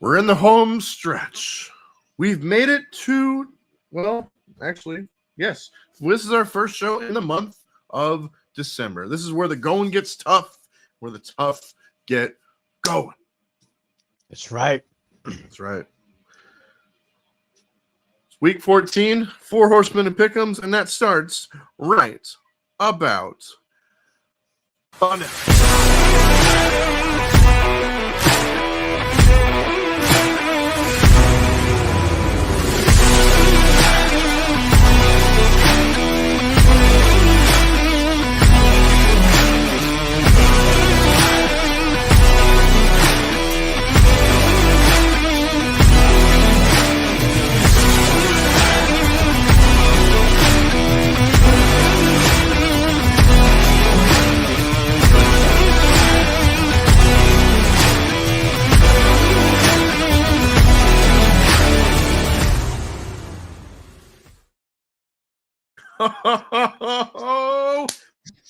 We're in the home stretch. We've made it to, well, actually, yes. This is our first show in the month of December. This is where the going gets tough, where the tough get going. That's right. That's right. It's week 14, 4 Horsemen and Pick'ems, and that starts right about on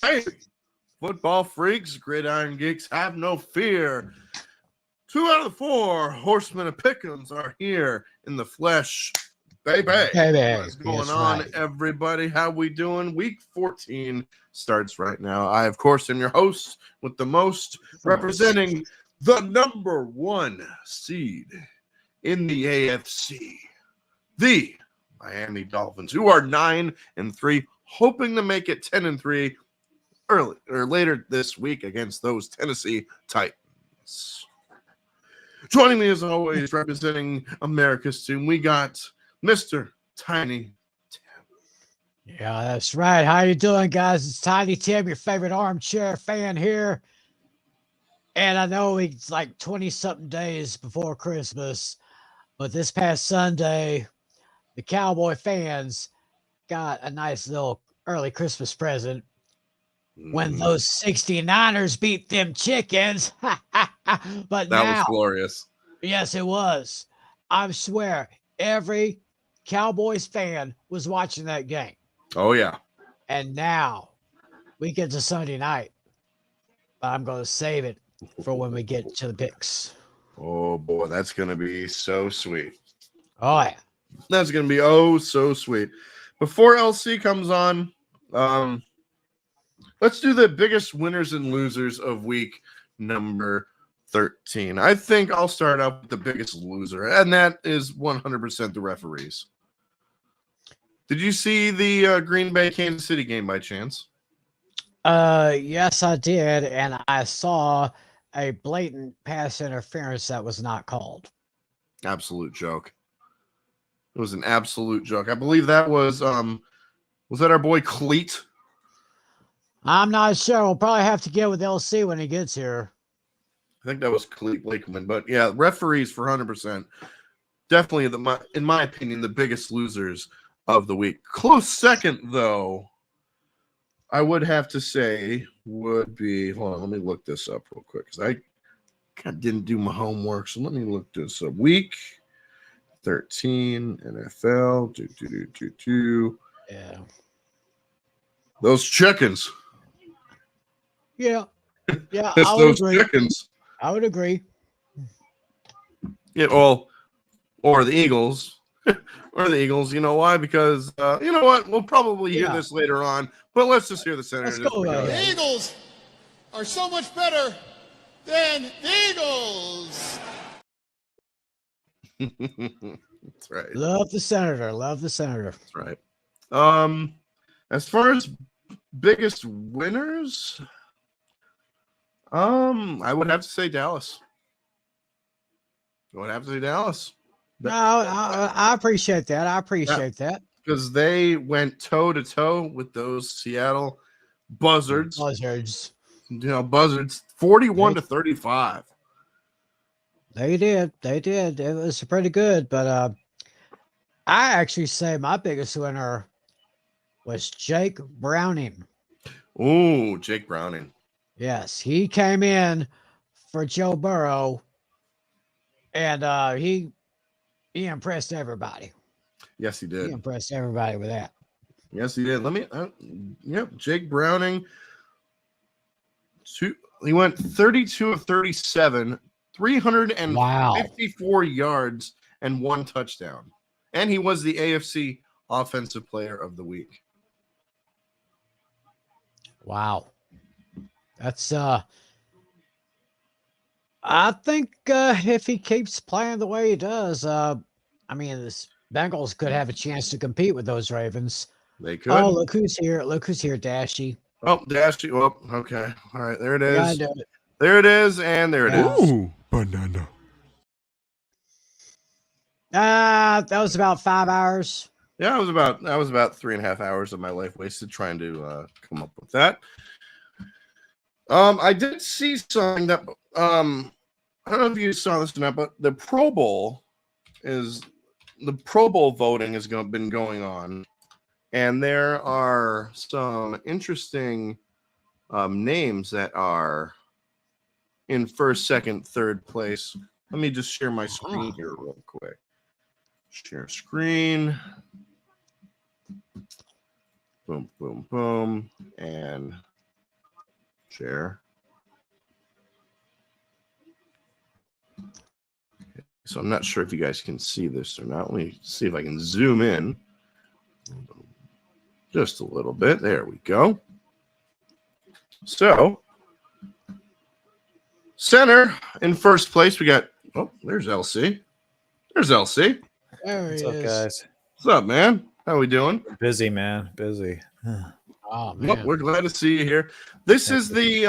hey, football freaks, gridiron geeks, have no fear. 2 out of the 4 Horsemen and Pick'ems are here in the flesh. Baby. What's going on, right, everybody? How we doing? Week 14 starts right now. I, of course, am your host with the most, representing the number 1 seed in the AFC, the Miami Dolphins, who are 9-3, hoping to make it 10-3 early or later this week against those Tennessee Titans. Joining me as always, representing America's team, we got Mr. Tiny Tim. Yeah, that's right. How you doing, guys? It's Tiny Tim, your favorite armchair fan here. And I know it's like 20-something days before Christmas, but this past Sunday, the Cowboy fans got a nice little early Christmas present when those 69ers beat them chickens. But that was glorious. Yes, it was. I swear, every Cowboys fan was watching that game. Oh, yeah. And now we get to Sunday night. But I'm going to save it for when we get to the picks. Oh, boy, that's going to be so sweet. Oh, yeah. That's going to be oh so sweet. Before LC comes on, let's do the biggest winners and losers of week number 13. I think I'll start out with the biggest loser, and that is 100% the referees. Did you see the Green Bay Kansas City game by chance? Yes, I did, and I saw a blatant pass interference that was not called. Absolute joke. It was an absolute joke. I believe that was that our boy Cleat? I'm not sure. We'll probably have to get with LC when he gets here. I think that was Cleat Lakeman. But yeah, referees for 100%. Definitely, in my opinion, the biggest losers of the week. Close second, though, I would have to say would be, hold on, let me look this up real quick because I kind of didn't do my homework. So let me look this up. Week 13 NFL. Yeah. Those chickens. Yeah. Yeah. Those chickens. I would agree. Yeah, well, or the Eagles. Or the Eagles. You know why? Because you know what? We'll probably hear this later on. But let's just hear the Senators. The Eagles are so much better than the Eagles. That's right. Love the Senator. Love the Senator. That's right. As far as biggest winners, I would have to say Dallas. No, I appreciate that. I appreciate that. Because they went toe-to-toe with those Seattle Buzzards. You know, Buzzards, 41-35. They did. It was pretty good. But I actually say my biggest winner was Jake Browning. Ooh, Jake Browning. Yes, he came in for Joe Burrow, and he impressed everybody. Yes, he did. He impressed everybody with that. Yes, he did. Jake Browning. He went 32 of 37, 354 yards and 1 touchdown. And he was the AFC Offensive Player of the Week. Wow. That's I think if he keeps playing the way he does, I mean, this Bengals could have a chance to compete with those Ravens. They could. Oh, look who's here. Look who's here, Dashy. Oh, Dashy. Oh, okay. All right, there it We gotta is. do it. There it is, and there it is. Ooh, banana. That was about 5 hours. Yeah, that was about 3.5 hours of my life wasted trying to come up with that. I did see something that I don't know if you saw this or not, but the Pro Bowl voting has been going on, and there are some interesting names that are in first, second, third place. Let me just share my screen here real quick. Share screen. Boom, boom, boom, and share. So I'm not sure if you guys can see this or not. Let me see if I can zoom in just a little bit. There we go. So, center in first place, we got, oh, there's LC. There's LC. There he What's up, is. guys? What's up, man? How we doing? Busy, man. Busy. Oh, Well, man. we're glad to see you here. This is the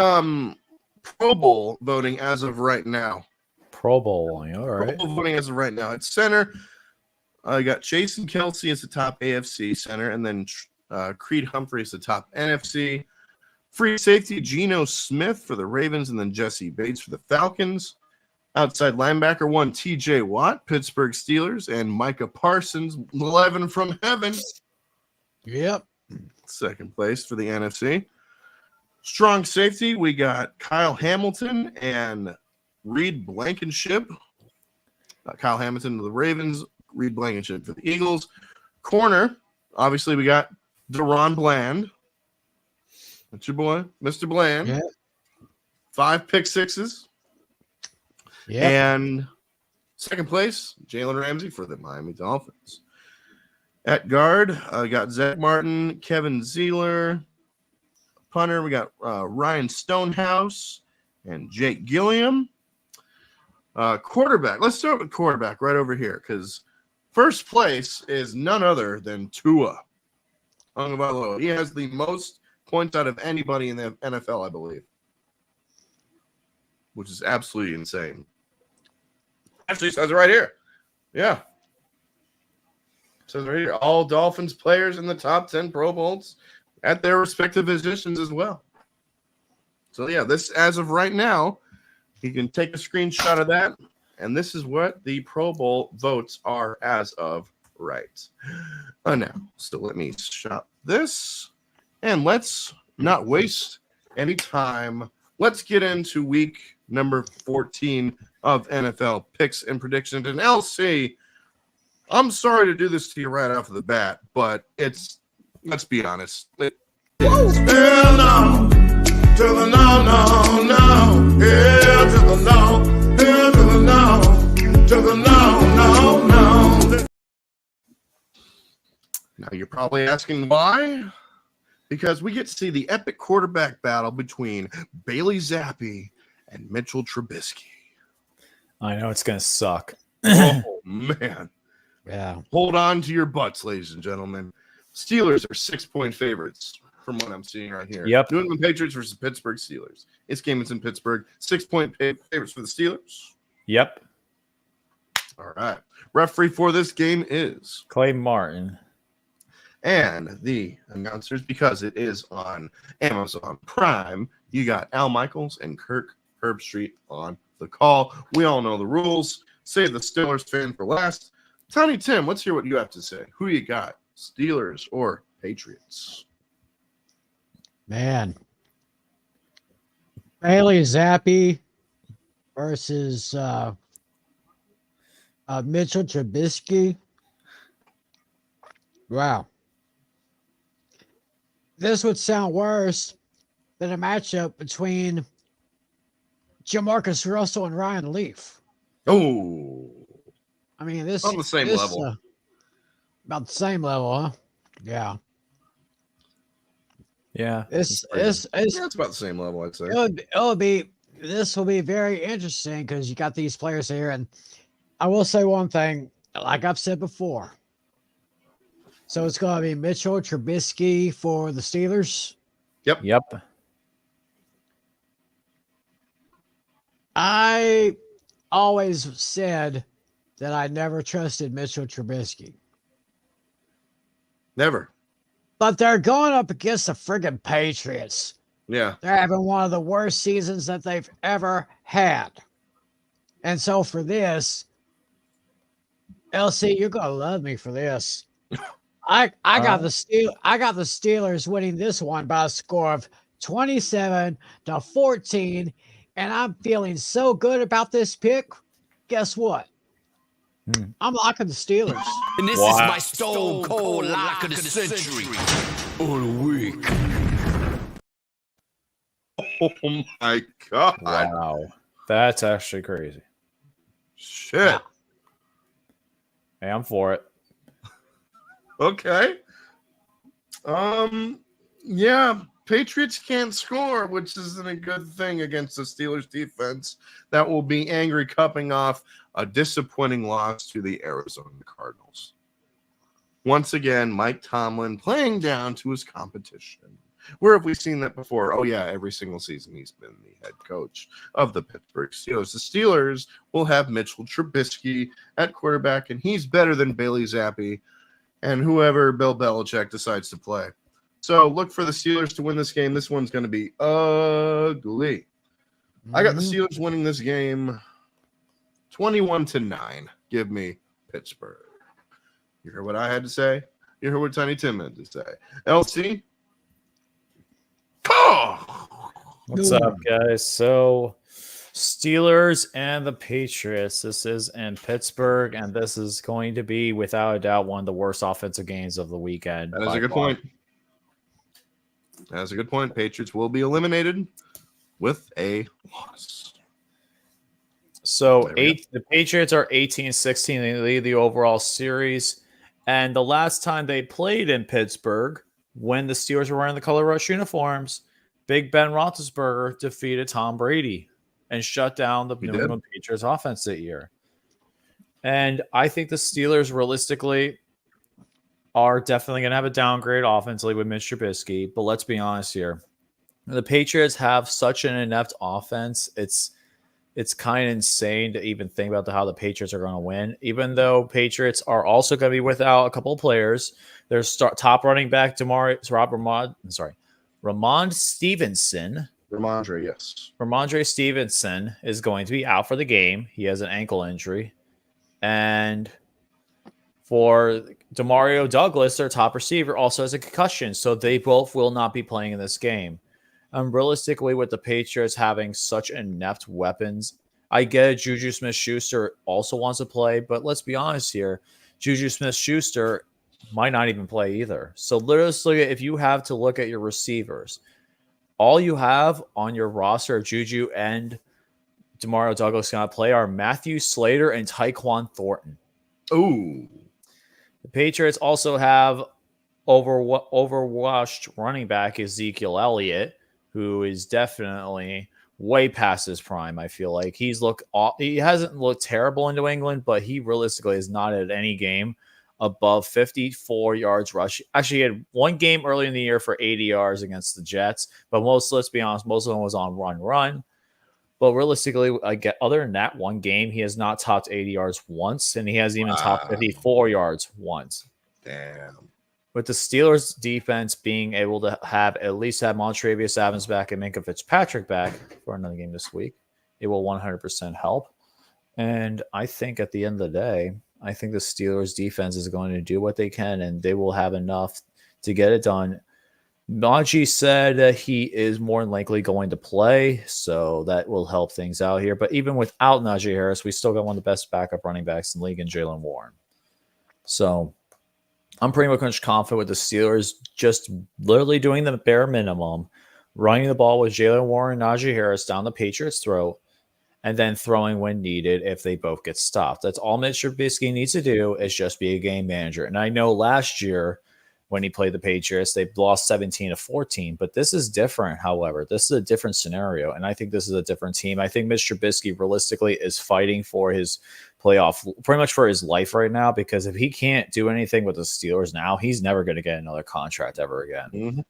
Pro Bowl voting as of right now. Pro Bowl. All right. Pro Bowl voting as of right now. At center, I got Jason Kelsey as the top AFC center, and then Creed Humphrey as the top NFC. Free safety, Geno Smith for the Ravens, and then Jesse Bates for the Falcons. Outside linebacker, 1, TJ Watt, Pittsburgh Steelers, and Micah Parsons, 11 from heaven. Yep. Second place for the NFC. Strong safety, we got Kyle Hamilton and Reed Blankenship. Kyle Hamilton to the Ravens, Reed Blankenship for the Eagles. Corner, obviously, we got Deron Bland. That's your boy, Mr. Bland. Yeah. 5 pick sixes. Yeah. And second place, Jalen Ramsey for the Miami Dolphins. At guard, I got Zach Martin, Kevin Zeeler. Punter, we got Ryan Stonehouse and Jake Gilliam. Quarterback, let's start with quarterback right over here because first place is none other than Tua Tagovailoa. He has the most points out of anybody in the NFL, I believe, which is absolutely insane. Actually, it says it right here. Yeah. It says right here, all Dolphins players in the top 10 Pro Bowls at their respective positions as well. So, yeah, this, as of right now, you can take a screenshot of that, and this is what the Pro Bowl votes are as of right now. So let me stop this, and let's not waste any time. Let's get into week number 14 of NFL picks and predictions. And LC, I'm sorry to do this to you right off of the bat, but it's, let's be honest. Hell no, to the no, no, no. Hell to the no, hell to the no, to the no, no, no. Now you're probably asking why? Because we get to see the epic quarterback battle between Bailey Zappi and Mitchell Trubisky. I know it's gonna suck. Oh, man. Yeah. Hold on to your butts, ladies and gentlemen. Steelers are 6-point favorites from what I'm seeing right here. Yep. New England Patriots versus Pittsburgh Steelers. This game is in Pittsburgh. 6-point favorites for the Steelers. Yep. All right. Referee for this game is Clay Martin. and the announcers, because it is on Amazon Prime, you got Al Michaels and Kirk Herbstreit on the call. We all know the rules. Save the Steelers fan for last. Tiny Tim, let's hear what you have to say. Who you got, Steelers or Patriots? Man. Bailey Zappi versus Mitchell Trubisky. Wow. This would sound worse than a matchup between Jamarcus Russell and Ryan Leaf. Oh, I mean, this on the same this, level. About the same level, huh? Yeah. Yeah. It's pretty it's it's Yeah, it's about the same level, I'd say. it'll be this will be very interesting because you got these players here, and I will say one thing, like I've said before. So it's going to be Mitchell Trubisky for the Steelers. Yep. I always said that I never trusted Mitchell Trubisky, Never. but they're going up against the friggin' Patriots. Yeah. They're having one of the worst seasons that they've ever had. And so for this, LC, you're gonna love me for this. I got the Steelers winning this one by a score of 27-14, and I'm feeling so good about this pick. Guess what? I'm locking the Steelers. And this is my stone cold lock of the century. Or the week. Oh my God. Wow. That's actually crazy. Shit. Hey, I'm for it. Okay. Yeah, Patriots can't score, which isn't a good thing against the Steelers defense. That will be angry, cupping off a disappointing loss to the Arizona Cardinals. Once again, Mike Tomlin playing down to his competition. Where have we seen that before? Oh, yeah, every single season he's been the head coach of the Pittsburgh Steelers. The Steelers will have Mitchell Trubisky at quarterback, and he's better than Bailey Zappi and whoever Bill Belichick decides to play. So look for the Steelers to win this game. This one's going to be ugly. I got the Steelers winning this game 21-9. Give me Pittsburgh. You heard what I had to say? You heard what Tiny Tim had to say. LC? Oh! What's up, guys? So, Steelers and the Patriots. This is in Pittsburgh, and this is going to be, without a doubt, one of the worst offensive games of the weekend. That is a good point. That's a good point. Patriots will be eliminated with a loss. So the Patriots are 18-16. They lead the overall series. And the last time they played in Pittsburgh, when the Steelers were wearing the color rush uniforms, Big Ben Roethlisberger defeated Tom Brady and shut down the New England Patriots offense that year. And I think the Steelers realistically are definitely going to have a downgrade offensively with Mitch Trubisky. But let's be honest here. The Patriots have such an inept offense. It's kind of insane to even think about how the Patriots are going to win, even though Patriots are also going to be without a couple of players. Their top running back, Ramondre Stevenson. Ramondre Stevenson is going to be out for the game. He has an ankle injury. And for Demario Douglas, their top receiver, also has a concussion. So they both will not be playing in this game. Realistically, with the Patriots having such inept weapons, I get it. Juju Smith-Schuster also wants to play, but let's be honest here. Juju Smith-Schuster might not even play either. So literally, if you have to look at your receivers, all you have on your roster of Juju and Demario Douglas going to play are Matthew Slater and Tyquan Thornton. Ooh. The Patriots also have overwashed running back Ezekiel Elliott, who is definitely way past his prime. I feel like he hasn't looked terrible in New England, but he realistically is not at any game above 54 yards rush. Actually, he had one game early in the year for 80 yards against the Jets, but let's be honest, most of them was on run. But realistically, other than that one game, he has not topped 80 yards once, and he hasn't even topped 54 yards once. Damn. With the Steelers' defense being able to at least have Montravius Adams back and Minkah Fitzpatrick back for another game this week, it will 100% help. And I think at the end of the day, I think the Steelers' defense is going to do what they can, and they will have enough to get it done. Najee said that he is more than likely going to play, so that will help things out here. But even without Najee Harris, we still got one of the best backup running backs in the league in Jaylen Warren. So I'm pretty much confident with the Steelers just literally doing the bare minimum, running the ball with Jaylen Warren and Najee Harris down the Patriots' throat, and then throwing when needed if they both get stopped. That's all Mitch Trubisky needs to do is just be a game manager. And I know last year when he played the Patriots, they lost 17-14, but this is different. However, this is a different scenario, and I think this is a different team. I think Mitch Trubisky realistically is fighting for his playoff, pretty much for his life right now, because if he can't do anything with the Steelers now, he's never going to get another contract ever again. Mm-hmm.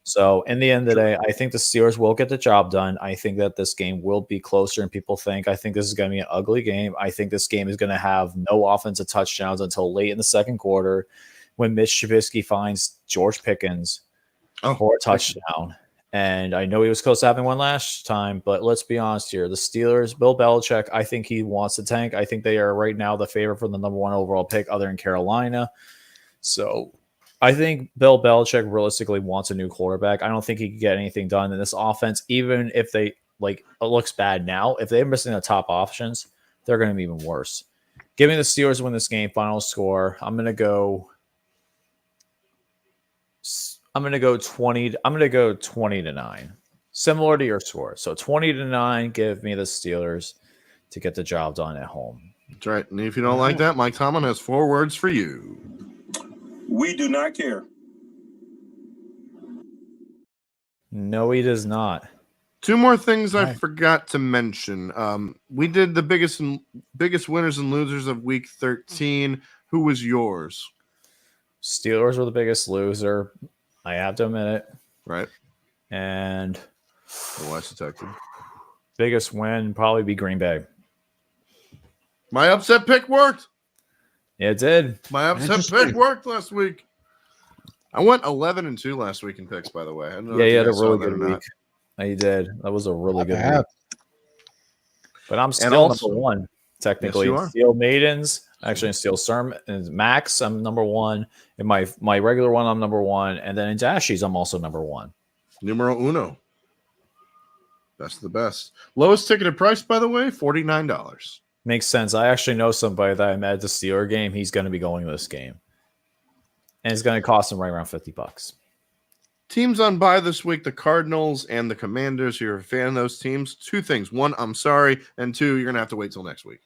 So in the end of the day, I think the Steelers will get the job done. I think that this game will be closer than people think. I think this is going to be an ugly game. I think this game is going to have no offensive touchdowns until late in the second quarter when Mitch Trubisky finds George Pickens for a touchdown. And I know he was close to having one last time, but let's be honest here. The Steelers, Bill Belichick, I think he wants to tank. I think they are right now the favorite for the number 1 overall pick other than Carolina. So I think Bill Belichick realistically wants a new quarterback. I don't think he can get anything done in this offense, even if they it looks bad now. If they're missing the top options, they're going to be even worse. Give me the Steelers to win this game. Final score. I'm going to go 20. I'm going to go 20-9. Similar to your score. So 20-9. Give me the Steelers to get the job done at home. That's right. And if you don't like that, Mike Tomlin has 4 words for you. We do not care. No, he does not. 2 more things I forgot to mention. We did the biggest winners and losers of week 13. Who was yours? Steelers were the biggest loser. I have to admit it. Right. And West Detective. Biggest win probably be Green Bay. My upset pick worked. It did. My upset pick worked last week. I went 11-2 last week in picks, by the way. I don't know Yeah, if you had a guys saw really that good or not. week. No, you did. That was a really good bad. week. But I'm still also- number 1, technically. Yes, you are. Steel Maidens, actually in Steel Sermon, and Max, I'm number 1. In my regular one, I'm number 1. And then in Dashies, I'm also number 1. Numero uno. Best of the best. Lowest ticketed price, by the way, $49. Makes sense. I actually know somebody that I met at the Steeler game. He's going to be going to this game. And it's going to cost him right around $50. Teams on bye this week, the Cardinals and the Commanders. If you're a fan of those teams, 2 things. 1, I'm sorry. And 2, you're going to have to wait till next week.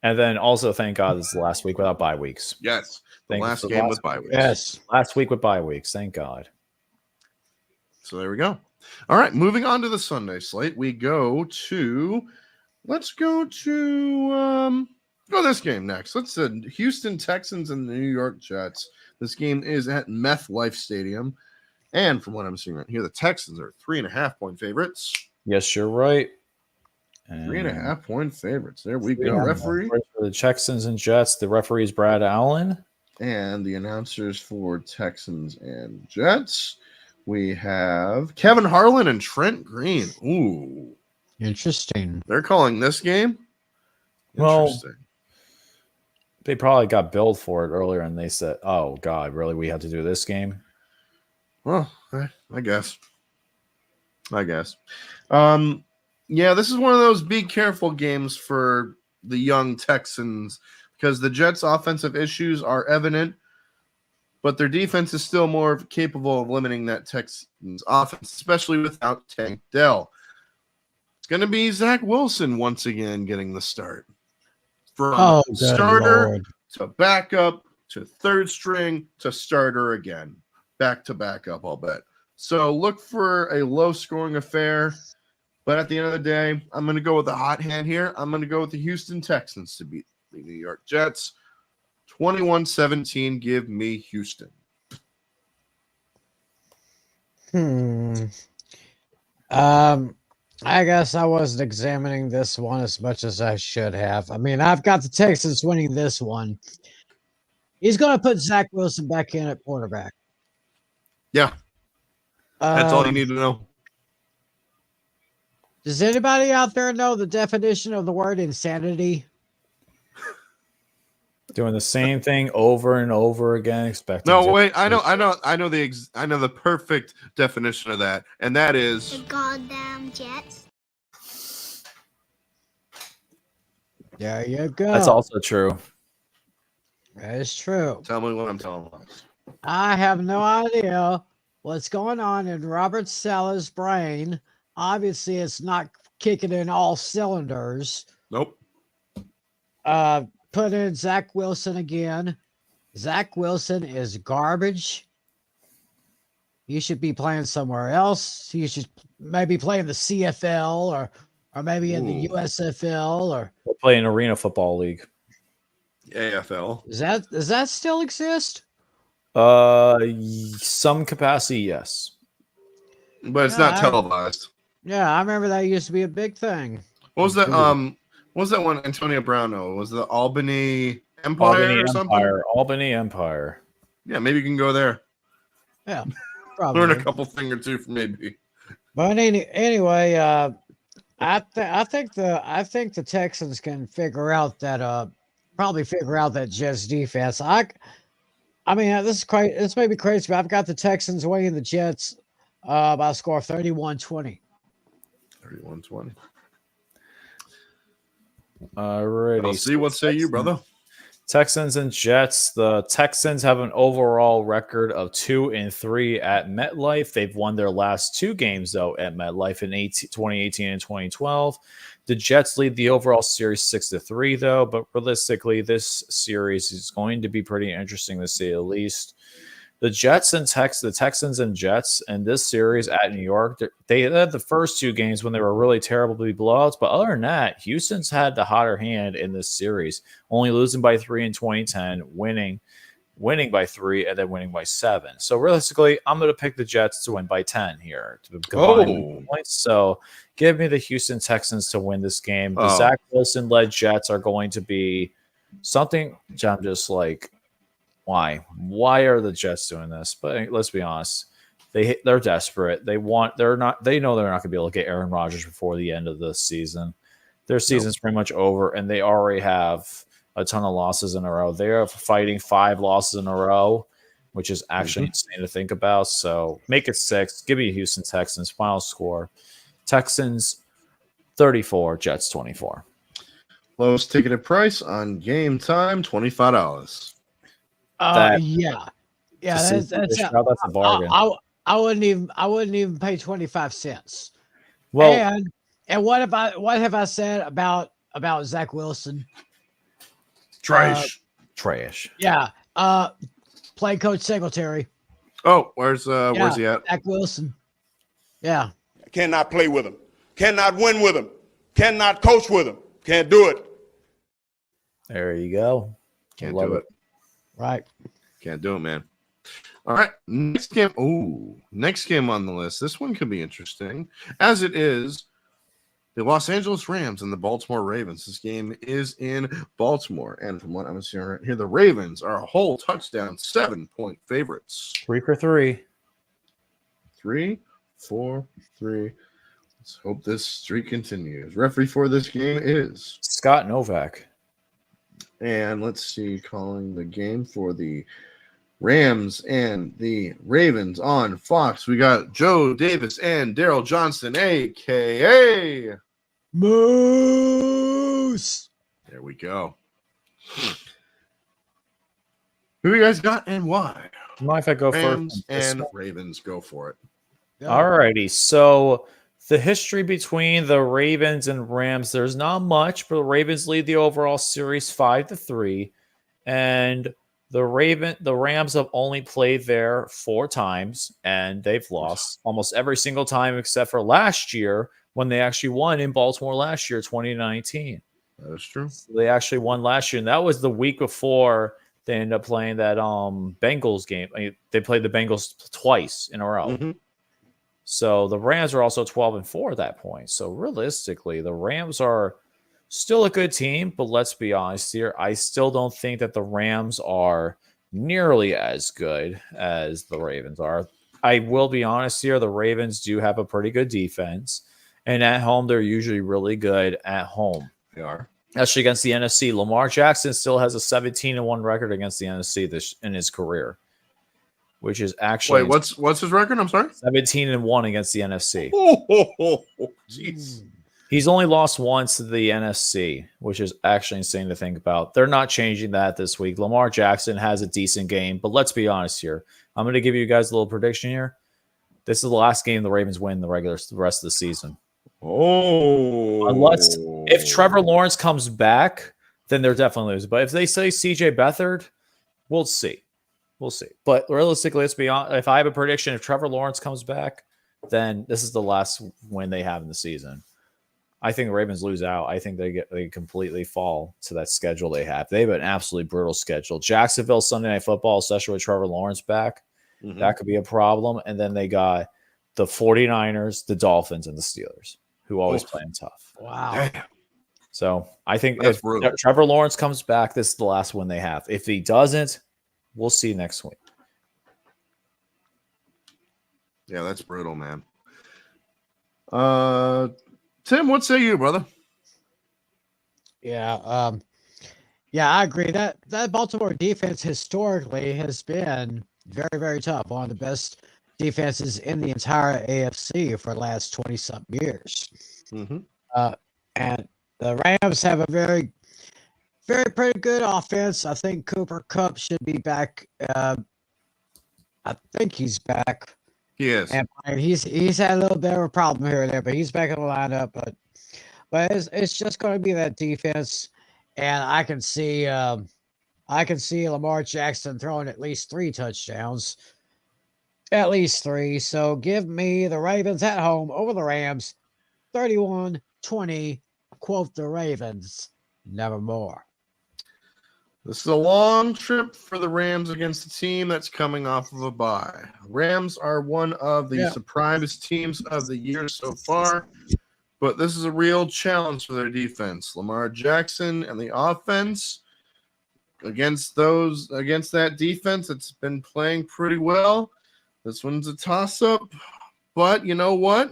And then also, thank God, this is the last week without bye weeks. Yes. The Thank you last for game last with bye weeks. Yes. Last week with bye weeks. Thank God. So there we go. All right. Moving on to the Sunday slate. We go to let's go to this game next. Let's Houston Texans and the New York Jets. This game is at MetLife Stadium. And from what I'm seeing right here, the Texans are 3.5-point favorites. Yes, you're right. 3.5-point favorites. There we go. Referee. For the Texans and Jets, the referee is Brad Allen. And the announcers for Texans and Jets. We have Kevin Harlan and Trent Green. Ooh. Interesting. They're calling this game? Well, Interesting. they probably got billed for it earlier, and they said, oh, God, really? We have to do this game? Well, I guess. Yeah, this is one of those be careful games for the young Texans because the Jets' offensive issues are evident, but their defense is still more capable of limiting that Texans offense, especially without Tank Dell. It's going to be Zach Wilson once again getting the start. From good starter Lord. to backup to third string to starter again. Back to backup, I'll bet. So look for a low-scoring affair. But at the end of the day, I'm going to go with the hot hand here. I'm going to go with the Houston Texans to beat the New York Jets. 21-17, give me Houston. I guess I wasn't examining this one as much as I should have. I mean, I've got the Texans winning this one. He's going to put Zach Wilson back in at quarterback. Yeah, that's all you need to know. Does anybody out there know the definition of the word insanity? Doing the same thing over and over again, expecting. No, wait, I know the perfect definition of that, and that is The goddamn Jets. There you go. That's also true. That is true. tell me what I'm telling you. I have no idea what's going on in Robert Saleh's brain. Obviously, it's not kicking in all cylinders. Nope. Put in Zach Wilson again. Zach Wilson is garbage. You should be playing somewhere else. You should maybe play in the CFL or maybe in the USFL or We'll play an Arena Football League. AFL. does that still exist? Some capacity, yes. But it's not televised. Yeah, I remember that used to be a big thing. What was that? What was that one Antonio Brown? Was the Albany Empire or something? Albany Empire. Yeah, maybe you can go there. Yeah, probably. Learn a couple thing or two from maybe. But anyway, I think the Texans can figure out that Jets defense. I mean, this is crazy. This may be crazy, but I've got the Texans winning the Jets by a score of 31-20. 31-20. Alrighty. I'll see. What say you, brother? Texans and Jets. The Texans have an overall record of 2-3 at MetLife. They've won their last 2 games, though, at MetLife in 2018 and 2012. The Jets lead the overall series 6-3, though, but realistically, this series is going to be pretty interesting to say the least. The Texans and Jets in this series at New York, they had the first 2 games when they were really terribly blowouts. But other than that, Houston's had the hotter hand in this series, only losing by 3 in 2010, winning by 3, and then winning by 7. So realistically, I'm going to pick the Jets to win by 10 here to combine points. So give me the Houston Texans to win this game. The Zach Wilson-led Jets are going to be something. I'm just like, why? Why are the Jets doing this? But let's be honest, they're desperate. They know they're not going to be able to get Aaron Rodgers before the end of the season. Their season's pretty much over, and they already have a ton of losses in a row. They are fighting 5 losses in a row, which is actually insane to think about. So make it 6. Give me Houston Texans. Final score: Texans 34, Jets 24. Lowest ticketed price on Game Time, $25. Yeah. That's a bargain. I wouldn't even pay 25 cents. Well, and what have I said about Zach Wilson? Trash. Yeah. Play Coach Singletary. Oh, where's he at? Zach Wilson. Yeah. Cannot play with him. Cannot win with him. Cannot coach with him. Can't do it. There you go. Can't do it. Right. Can't do it, man. All right. Next game. Next game on the list. This one could be interesting, as it is the Los Angeles Rams and the Baltimore Ravens. This game is in Baltimore. And from what I'm seeing right here, the Ravens are a whole touchdown, 7-point favorites. 3 for 3. 3, 4, 3. Let's hope this streak continues. Referee for this game is Scott Novak. And let's see, calling the game for the Rams and the Ravens on Fox. We got Joe Davis and Daryl Johnson, a.k.a. Moose. There we go. Who you guys got and why? Mind if I go Rams first? And Ravens, go for it. All righty. So the history between the Ravens and Rams, there's not much, but the Ravens lead the overall series 5-3. And the Rams have only played there 4 times, and they've lost almost every single time except for last year when they actually won in Baltimore last year, 2019. That is true. So they actually won last year, and that was the week before they ended up playing that Bengals game. They played the Bengals twice in a row. Mm-hmm. So the Rams are also 12-4 at that point. So realistically, the Rams are still a good team, but let's be honest here. I still don't think that the Rams are nearly as good as the Ravens are. I will be honest here. The Ravens do have a pretty good defense, and at home, they're usually really good at home. They are. Actually, against the NFC, Lamar Jackson still has a 17-1 record against the NFC in his career, which is actually what's his record? I'm sorry, 17-1 against the NFC. Jeez. He's only lost once to the NFC, which is actually insane to think about. They're not changing that this week. Lamar Jackson has a decent game, but let's be honest here. I'm going to give you guys a little prediction here. This is the last game the Ravens win the rest of the season. Oh. Unless if Trevor Lawrence comes back, then they're definitely losing. But if they say CJ Beathard, we'll see. We'll see. But realistically, let's be honest. If I have a prediction, if Trevor Lawrence comes back, then this is the last win they have in the season. I think the Ravens lose out. I think they completely fall to that schedule they have. They have an absolutely brutal schedule. Jacksonville Sunday Night Football, especially with Trevor Lawrence back, that could be a problem. And then they got the 49ers, the Dolphins, and the Steelers, who always play them tough. Wow. Damn. So I think That's if brutal. Trevor Lawrence comes back, this is the last one they have. If he doesn't, we'll see next week. Yeah, that's brutal, man. Tim, what say you, brother? Yeah. I agree. That Baltimore defense historically has been very, very tough. One of the best defenses in the entire AFC for the last 20-something years. Mm-hmm. And the Rams have a very, very pretty good offense. I think Cooper Kupp should be back. I think he's back. He is. And he's had a little bit of a problem here and there, but he's back in the lineup. But it's just going to be that defense, and I can see Lamar Jackson throwing at least 3 touchdowns, at least 3. So give me the Ravens at home over the Rams, 31-20. Quote the Ravens, nevermore. This is a long trip for the Rams against a team that's coming off of a bye. Rams are one of the surprise teams of the year so far, but this is a real challenge for their defense. Lamar Jackson and the offense against that defense that's been playing pretty well. This one's a toss-up, but you know what?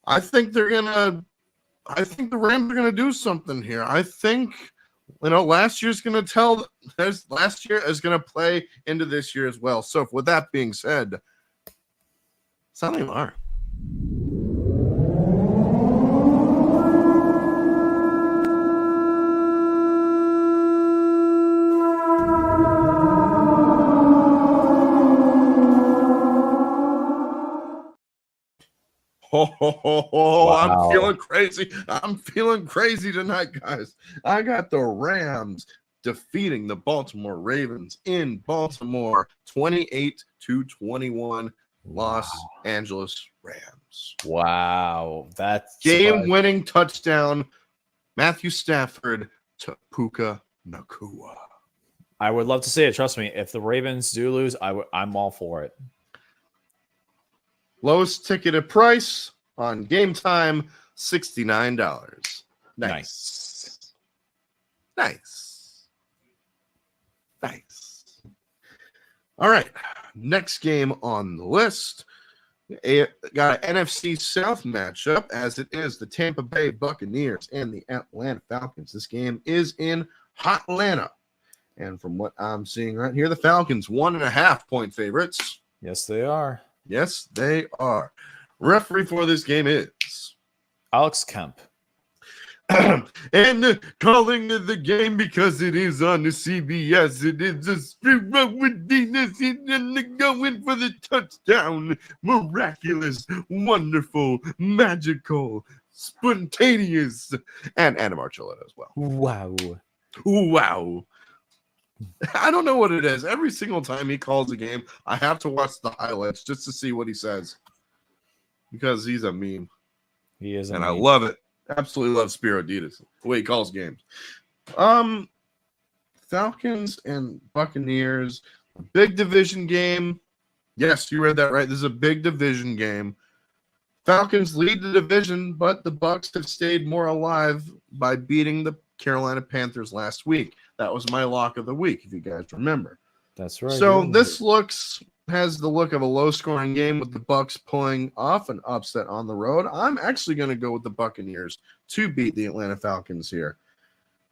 I think the Rams are gonna do something here. I think last year's going to tell. Last year is going to play into this year as well. So, with that being said, Salimar. Wow. I'm feeling crazy. I'm feeling crazy tonight, guys. I got the Rams defeating the Baltimore Ravens in Baltimore, 28-21. Los Angeles Rams. Wow. That's game-winning touchdown, Matthew Stafford to Puka Nacua. I would love to see it. Trust me. If the Ravens do lose, I'm all for it. Lowest ticketed price on Game Time, $69. Nice. All right. Next game on the list. Got an NFC South matchup, as it is the Tampa Bay Buccaneers and the Atlanta Falcons. This game is in Hotlanta. And from what I'm seeing right here, the Falcons 1.5-point favorites. Yes, they are. Yes, they are. Referee for this game is Alex Kemp. And calling the game because it is on the CBS. It is a straight up with Venus and going for the touchdown. Miraculous, wonderful, magical, spontaneous, and Anna Marcelletta as well. Wow. I don't know what it is. Every single time he calls a game, I have to watch the highlights just to see what he says. Because he's a meme. He is, and I love it. Absolutely love Spiro Ditas, the way he calls games. Falcons and Buccaneers, big division game. Yes, you read that right. This is a big division game. Falcons lead the division, but the Bucs have stayed more alive by beating the Carolina Panthers last week. That was my lock of the week, if you guys remember. That's right. So this has the look of a low-scoring game with the Bucs pulling off an upset on the road. I'm actually going to go with the Buccaneers to beat the Atlanta Falcons here.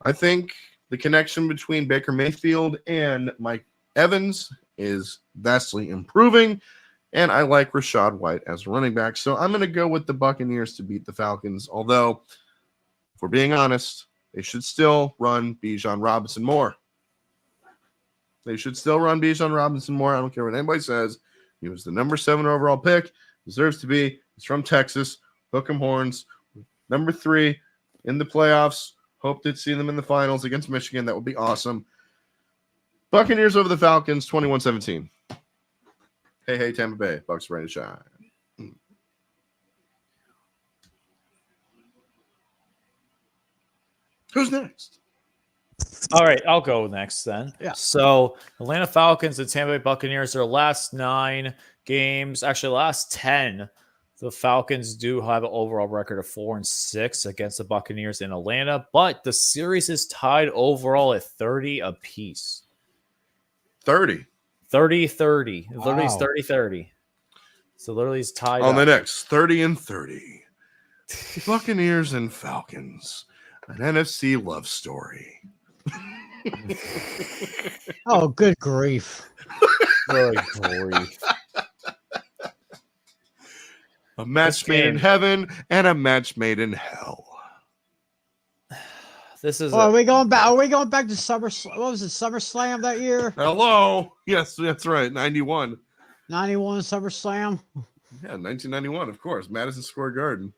I think the connection between Baker Mayfield and Mike Evans is vastly improving, and I like Rachaad White as a running back. So I'm going to go with the Buccaneers to beat the Falcons, although, if we're being honest, they should still run Bijan Robinson more. They should still run Bijan Robinson more. I don't care what anybody says. He was the number 7 overall pick. Deserves to be. He's from Texas. Hook 'em horns. Number 3 in the playoffs. Hope to see them in the finals against Michigan. That would be awesome. Buccaneers over the Falcons, 21-17. Hey, hey, Tampa Bay. Bucs ready to shine. Who's next? All right, I'll go next then. Yeah. So Atlanta Falcons and Tampa Bay Buccaneers, their last 9 games, actually last 10, the Falcons do have an overall record of 4-6 against the Buccaneers in Atlanta, but the series is tied overall at 30 apiece. 30. 30-30. Wow. Literally it's 30-30. So literally it's tied On the up. next, 30-30. Buccaneers and Falcons. An NFC love story. Oh, good grief. Good grief. A match made in heaven and a match made in hell. This is Oh, are we going back? Are we going back to What was it? SummerSlam that year? Hello. Yes, that's right. 91. 91 SummerSlam. Yeah, 1991, of course. Madison Square Garden.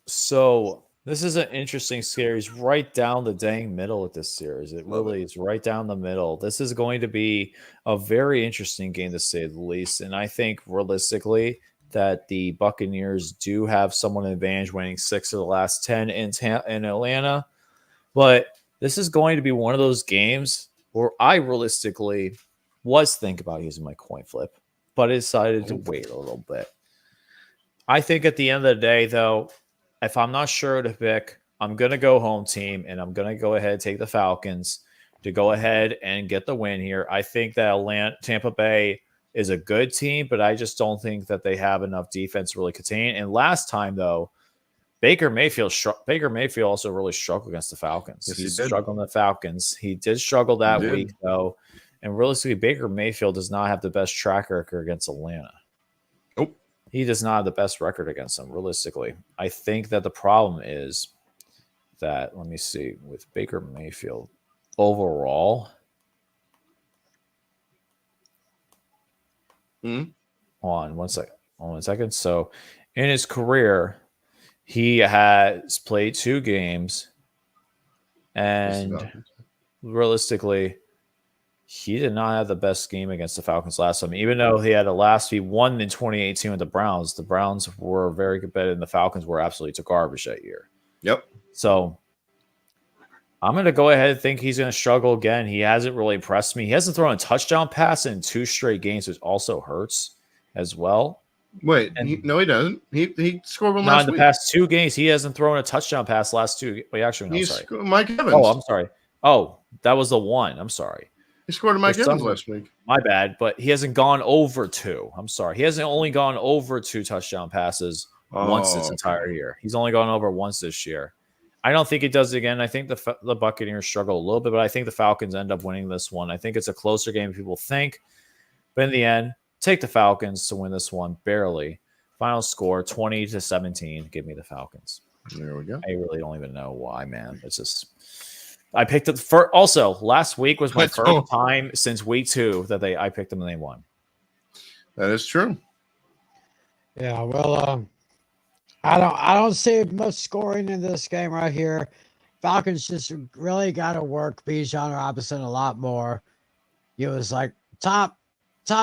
So this is an interesting series right down the dang middle of this series. It really is right down the middle. This is going to be a very interesting game to say the least. And I think realistically that the Buccaneers do have somewhat an advantage, winning 6 of the last 10 in Atlanta. But this is going to be one of those games where I realistically was thinking about using my coin flip, but I decided to wait a little bit. I think at the end of the day, though, if I'm not sure to pick, I'm going to go home team, and I'm going to go ahead and take the Falcons to go ahead and get the win here. I think that Tampa Bay is a good team, but I just don't think that they have enough defense to really contain. And last time, though, Baker Mayfield also really struggled against the Falcons. Yes, he he did. struggled on the Falcons. He did struggle that week, though. And realistically, Baker Mayfield does not have the best track record against Atlanta. Nope. He does not have the best record against them, realistically. I think that the problem is that, let me see, with Baker Mayfield overall. Hold on one second. So in his career, he has played 2 games, and realistically, he did not have the best game against the Falcons last time. Even though he won in 2018 with the Browns. The Browns were very competitive, and the Falcons were absolutely garbage that year. Yep. So I'm going to go ahead and think he's going to struggle again. He hasn't really impressed me. He hasn't thrown a touchdown pass in 2 straight games, which also hurts as well. Wait, no, he doesn't. He scored one last week. In the past 2 games, he hasn't thrown a touchdown pass last 2. Wait, actually, no, sorry. Mike Evans. Oh, I'm sorry. Oh, that was the one. I'm sorry. He scored a Mike Evans last week. My bad, but he hasn't gone over 2. I'm sorry. He hasn't only gone over 2 touchdown passes once this entire year. He's only gone over once this year. I don't think he does it again. I think the Buccaneers struggle a little bit, but I think the Falcons end up winning this one. I think it's a closer game than people think. But in the end, take the Falcons to win this one barely. Final score 20-17. Give me the Falcons. There we go. I really don't even know why, man. It's just I picked it for. Also, last week was my first time since week 2 that I picked them and they won. That is true. Yeah, well, I don't see much scoring in this game right here. Falcons just really got to work Bijan Robinson a lot more. He was like top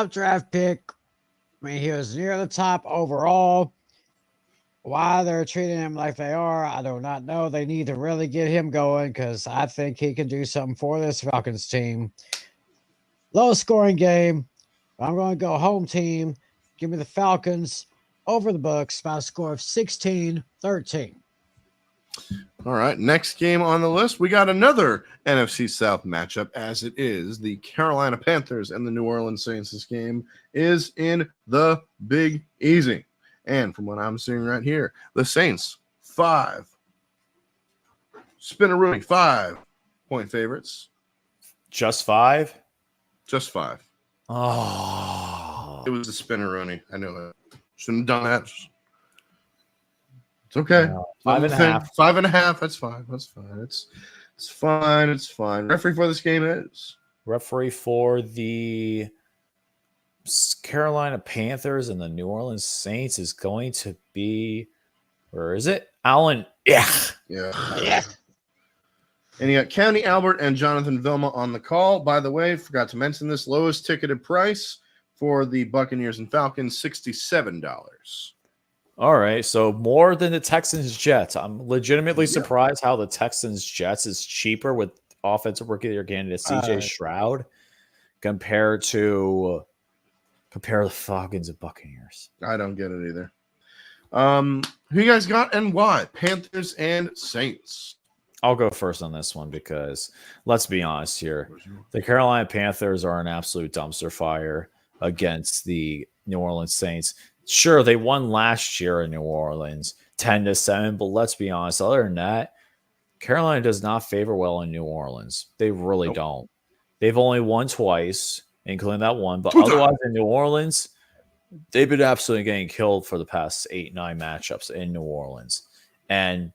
draft pick. I mean, he was near the top overall. Why they're treating him like they are, I do not know. They need to really get him going because I think he can do something for this Falcons team. Low scoring game. I'm going to go home team. Give me the Falcons over the Bucs by a score of 16-13. All right, next game on the list, we got another NFC South matchup, as it is the Carolina Panthers and the New Orleans Saints. This game is in the Big Easy. And from what I'm seeing right here, the Saints, 5. Spinneroonie, 5-point favorites. Just 5? Just 5. Oh. It was a Spinneroonie. I know it. Shouldn't have done that. It's okay. 5.5. 5.5. That's fine. That's fine. It's fine. It's fine. Referee for this game is referee for the Carolina Panthers and the New Orleans Saints is going to be, where is it? Allen. Yeah. Yeah. And you got County Albert and Jonathan Vilma on the call. By the way, forgot to mention this, lowest ticketed price for the Buccaneers and Falcons, $67. All right. So more than the Texans Jets. I'm legitimately surprised how the Texans Jets is cheaper with offensive rookie of the year candidate CJ Stroud compared to the Falcons and Buccaneers. I don't get it either. Who you guys got and why? Panthers and Saints. I'll go first on this one because let's be honest here. The Carolina Panthers are an absolute dumpster fire against the New Orleans Saints. Sure, they won last year in New Orleans 10-7, but let's be honest. Other than that, Carolina does not favor well in New Orleans. They really don't. They've only won twice, including that one. But otherwise, in New Orleans, they've been absolutely getting killed for the past 8-9 matchups in New Orleans. And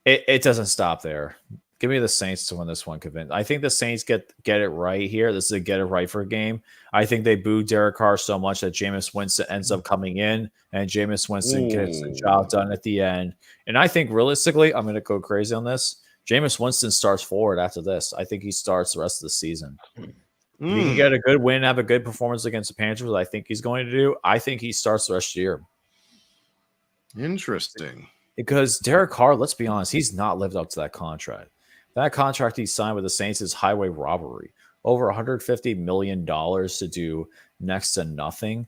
it doesn't stop there. Give me the Saints to win this one. I think the Saints get it right here. This is a get it right for a game. I think they booed Derek Carr so much that Jameis Winston ends up coming in, and Jameis Winston gets the job done at the end. And I think realistically, I'm going to go crazy on this. Jameis Winston starts forward after this. I think he starts the rest of the season. If he can get a good win, have a good performance against the Panthers, I think he's going to do. I think he starts the rest of the year. Interesting. Because Derek Carr, let's be honest, he's not lived up to that contract. That contract he signed with the Saints is highway robbery. Over $150 million to do next to nothing.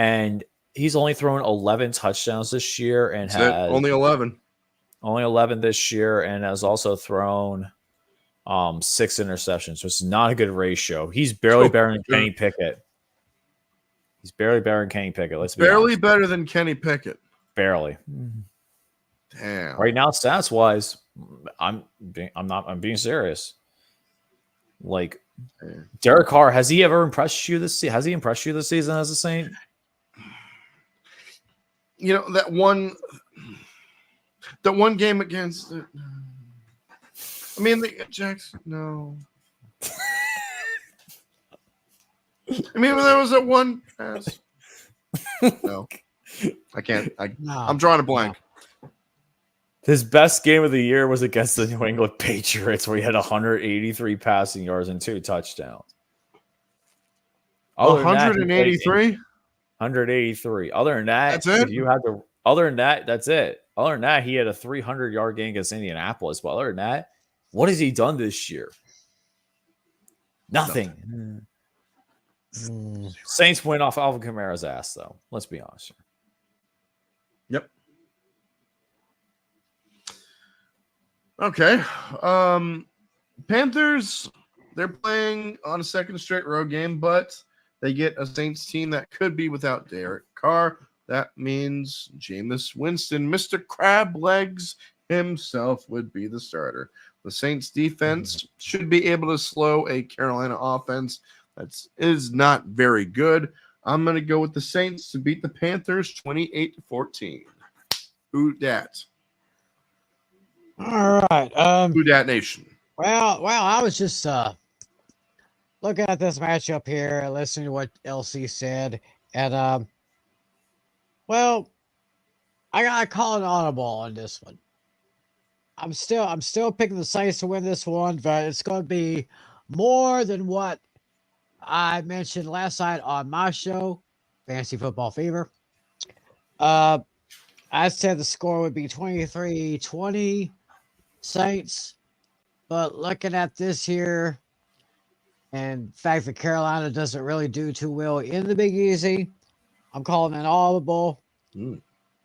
And he's only thrown 11 touchdowns this year and has only 11. Only 11 this year and has also thrown 6 interceptions, which is not a good ratio. He's barely better than Kenny Pickett. Let's be barely better than Kenny Pickett. Barely. Damn. Right now, stats wise, I'm being serious. Like Derek Carr, has he ever impressed you this season? Has he impressed you this season as a Saint? You know, that one game against I mean the Jackson, no. I mean, there was that one pass. No. I can't. I'm drawing a blank. His best game of the year was against the New England Patriots, where he had 183 passing yards and 2 touchdowns. 183? 183. Other than that, that's it. That's it. Other than that, he had a 300-yard game against Indianapolis. But other than that, what has he done this year? Nothing. Saints win off Alvin Kamara's ass, though. Let's be honest here. Yep. Okay. Panthers, they're playing on a second straight road game, but they get a Saints team that could be without Derek Carr. That means Jameis Winston, Mr. Crab Legs himself, would be the starter. The Saints defense should be able to slow a Carolina offense that is not very good. I'm going to go with the Saints to beat the Panthers 28-14. Who dat? All right. Who dat nation? Well, I was just looking at this matchup here, listening to what LC said, and well, I gotta call an audible on this one. I'm still picking the Saints to win this one, but it's going to be more than what I mentioned last night on my show, Fantasy Football Fever. I said the score would be 23-20 Saints, but looking at this here, and the fact that Carolina doesn't really do too well in the Big Easy, I'm calling an audible.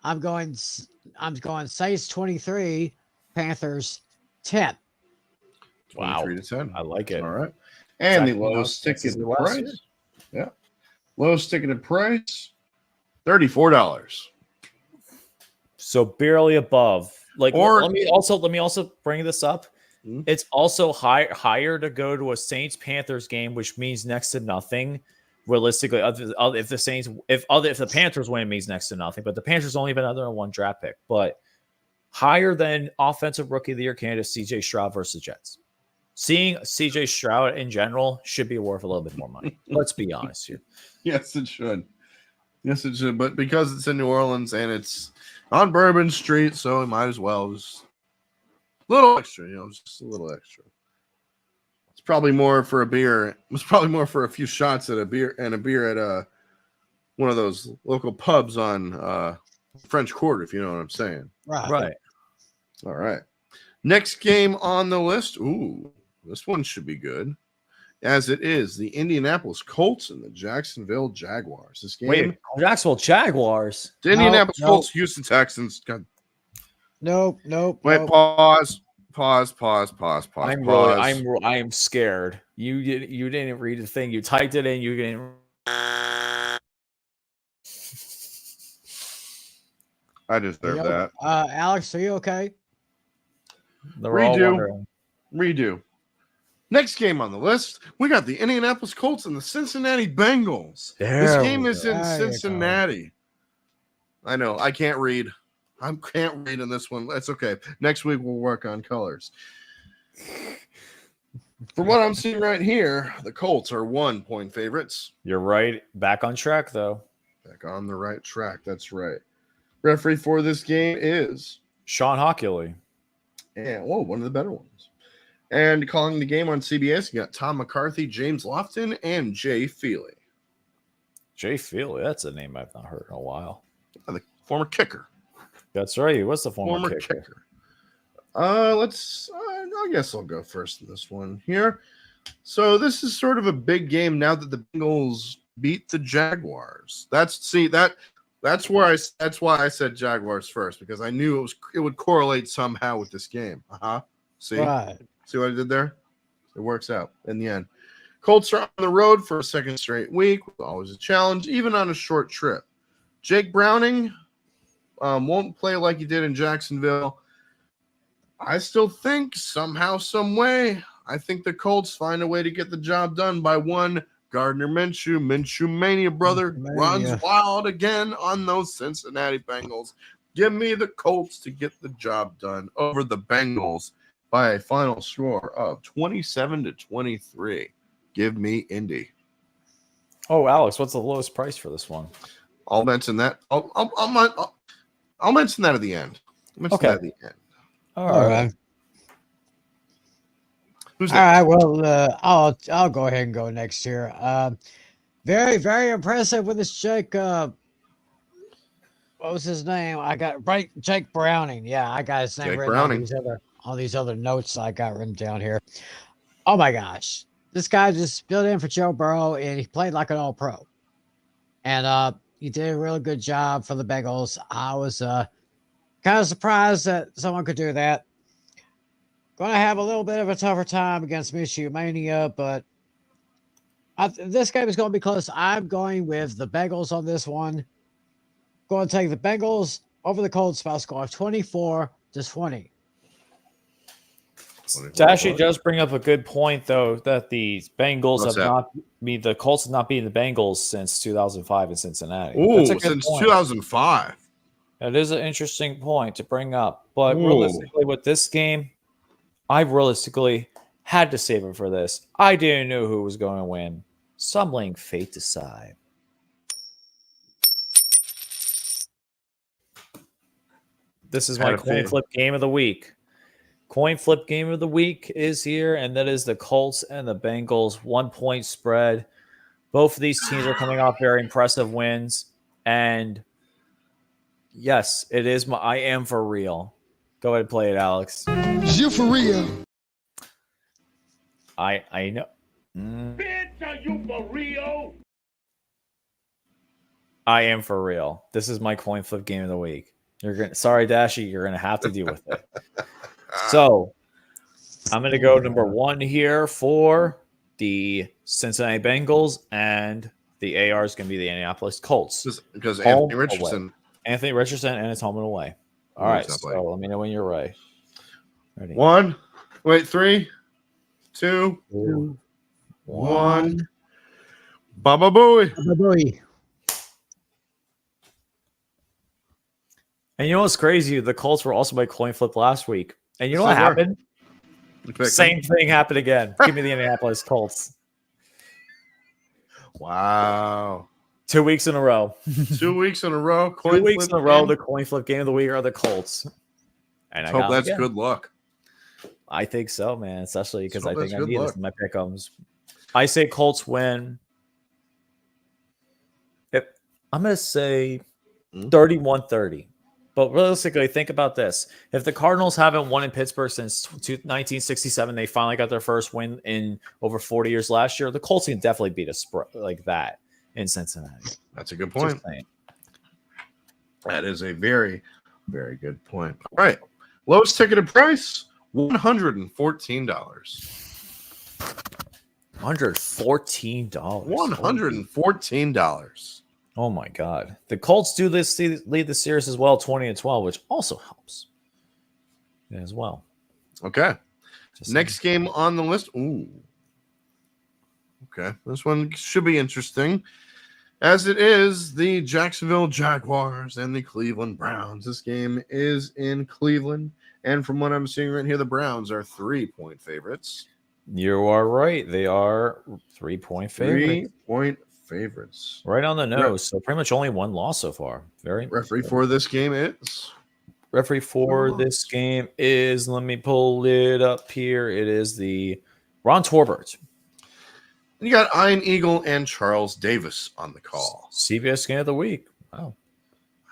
I'm going Saints 23, Panthers 10. Wow. 23-10. I like it. All right. And the lowest ticketed price. Yeah. Lowest ticketed price, $34. So barely above. Like, Or let me also bring this up. It's also higher to go to a Saints Panthers game, which means next to nothing. Realistically, if the Panthers win, it means next to nothing. But the Panthers only have another 1 draft pick, but higher than offensive rookie of the year candidate CJ Stroud versus the Jets. seeing CJ Stroud in general should be worth a little bit more money. Let's be honest here. Yes, it should. Yes, it should. But because it's in New Orleans and it's on Bourbon Street, so it might as well just a little extra, just a little extra. It's probably more for a beer. It's probably more for a few shots at a beer at one of those local pubs on French Quarter, if you know what I'm saying. Right. All right. Next game on the list. Ooh, this one should be good. As it is the Indianapolis Colts and the Jacksonville Jaguars. This game. Wait, Jacksonville Jaguars. The Indianapolis Colts, Houston Texans. God. Nope. Wait, pause. I am scared. You didn't read the thing. You typed it in. You didn't. I deserve that. Alex, are you okay? Redo. Next game on the list, we got the Indianapolis Colts and the Cincinnati Bengals. This game is in Cincinnati. I know. I can't read. I can't read in this one. That's okay. Next week, we'll work on colors. From what I'm seeing right here, the Colts are 1-point favorites. You're right. Back on track, though. Back on the right track. That's right. Referee for this game is Sean Hockley. And one of the better ones. And calling the game on CBS, you got Tom McCarthy, James Lofton, and Jay Feely. Jay Feely, that's a name I've not heard in a while. The former kicker. That's right. What's the former kicker? I guess I'll go first in this one here. So this is sort of a big game now that the Bengals beat the Jaguars. That's why I said Jaguars first, because I knew it would correlate somehow with this game. See? Right. See what I did there? It works out in the end. Colts are on the road for a second straight week. Always a challenge, even on a short trip. Jake Browning won't play like he did in Jacksonville. I still think somehow, some way, I think the Colts find a way to get the job done by one. Gardner Minshew Mania, brother, runs wild again on those Cincinnati Bengals. Give me the Colts to get the job done over the Bengals by a final score of 27-23. Give me Indy. Oh, Alex, what's the lowest price for this one? I'll mention that. I'll mention that at the end. Okay. All right. Who's All right. Well, I'll go ahead and go next here. Very, very impressive with this Jake. What was his name? I got right. Jake Browning. Yeah, I got his name Jake written Browning. on all these other notes I got written down here. Oh my gosh, this guy just filled in for Joe Burrow and he played like an All-Pro. And he did a really good job for the Bengals. I was kind of surprised that someone could do that. Going to have a little bit of a tougher time against Minshew Mania, but this game is going to be close. I'm going with the Bengals on this one. Going to take the Bengals over the Colts by a score of 24-20. Dashy does bring up a good point, though, that the Bengals the Colts have not beaten the Bengals since 2005 in Cincinnati. Ooh, since 2005. That is an interesting point to bring up. But realistically, with this game, I realistically had to save it for this. I didn't know who was going to win. So I'm laying fate aside. This is my coin flip game of the week. Coin flip game of the week is here, and that is the Colts and the Bengals 1-point spread. Both of these teams are coming off very impressive wins. And yes, it is I am for real. Go ahead and play it, Alex. You for real? I know. Bitch, are you for real? I am for real. This is my coin flip game of the week. Sorry, Dashy, you're gonna have to deal with it. So I'm gonna go number 1 here for the Cincinnati Bengals, and the AR is gonna be the Indianapolis Colts. Because Anthony Richardson. Anthony Richardson, and it's home and away. All right, so let me know when you're ready. 3, 2, 1. Baba Booey. Baba Booey. And you know what's crazy? The Colts were also my coin flip last week. And you know what happened? Same thing happened again. Give me the Indianapolis Colts. Wow. 2 weeks in a row. 2 weeks in a row. 2 weeks in a row. game. The coin flip game of the week are the Colts. And Let's I hope got that's again. good luck. I think so, man. Especially because I hope think that's I good need this luck. in my pick'ems. I say Colts win. I'm going to say 31-30. But realistically, think about this. If the Cardinals haven't won in Pittsburgh since 1967, they finally got their first win in over 40 years last year, the Colts can definitely beat a spread like that in Cincinnati. That's a good point. Just saying. That is a very, very good point. All right. Lowest ticketed price, $114. $114. $114. Oh my God. The Colts do lead the series as well, 20-12, which also helps as well. Okay. Just Next game on the list. Ooh. Okay. This one should be interesting. As it is the Jacksonville Jaguars and the Cleveland Browns. This game is in Cleveland. And from what I'm seeing right here, the Browns are 3-point favorites. You are right. They are 3-point favorites. 3-point favorites. Right on the nose. So pretty much only one loss so far. Referee for this game is? Referee for this game is, let me pull it up here. It is the Ron Torbert. You got Ian Eagle and Charles Davis on the call. CBS game of the week. Wow.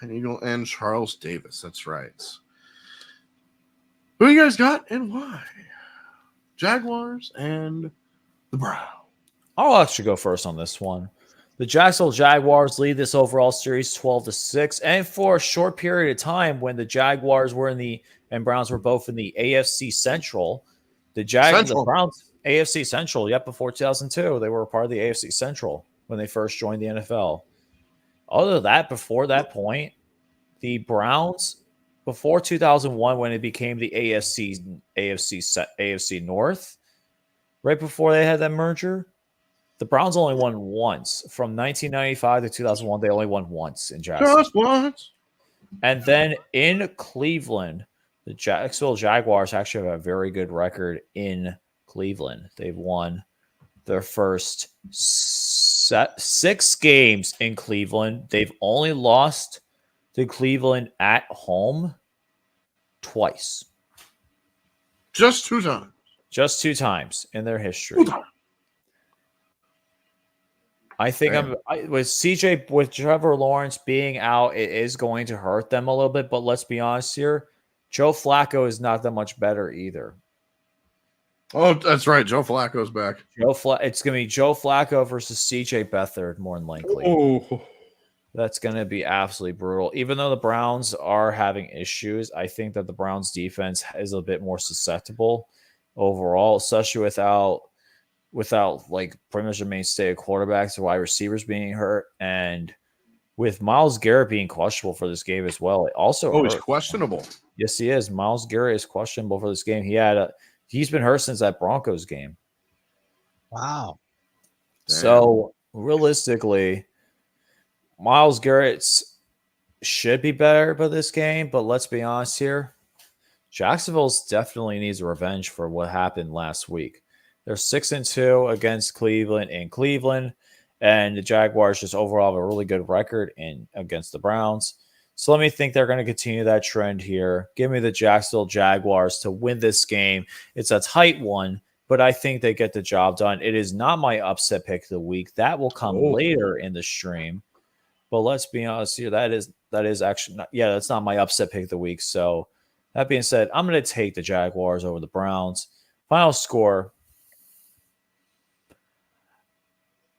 Ian Eagle and Charles Davis. That's right. Who you guys got and why? Jaguars and the Browns. I'll actually go first on this one. The Jacksonville Jaguars lead this overall series 12-6. And for a short period of time when the Jaguars were and Browns were both in the AFC Central, the Browns AFC Central, before 2002, they were a part of the AFC Central when they first joined the NFL. Other than that, before that point, the Browns, before 2001, when it became the AFC North, right before they had that merger, the Browns only won once. From 1995 to 2001, they only won once in Jacksonville. Just once. And then in Cleveland, the Jacksonville Jaguars actually have a very good record in Cleveland. They've won their first 6 games in Cleveland. They've only lost to Cleveland at home twice. Just 2 times. Just 2 times in their history. I think with Trevor Lawrence being out, it is going to hurt them a little bit. But let's be honest here, Joe Flacco is not that much better either. Oh, that's right. Joe Flacco's back. It's going to be Joe Flacco versus CJ Beathard more than likely. Oh. That's going to be absolutely brutal. Even though the Browns are having issues, I think that the Browns defense is a bit more susceptible overall, especially without like pretty much the mainstay of quarterbacks, wide receivers being hurt, and with Myles Garrett being questionable for this game as well. It also he's questionable. Yes, he is. Myles Garrett is questionable for this game. He's been hurt since that Broncos game. Wow. So realistically, Myles Garrett should be better for this game, but let's be honest here. Jacksonville definitely needs revenge for what happened last week. They're 6-2 against Cleveland in Cleveland, and the Jaguars just overall have a really good record against the Browns. So let me think they're going to continue that trend here. Give me the Jacksonville Jaguars to win this game. It's a tight one, but I think they get the job done. It is not my upset pick of the week. That will come later in the stream. But let's be honest here. That is actually not, that's not my upset pick of the week. So that being said, I'm going to take the Jaguars over the Browns. Final score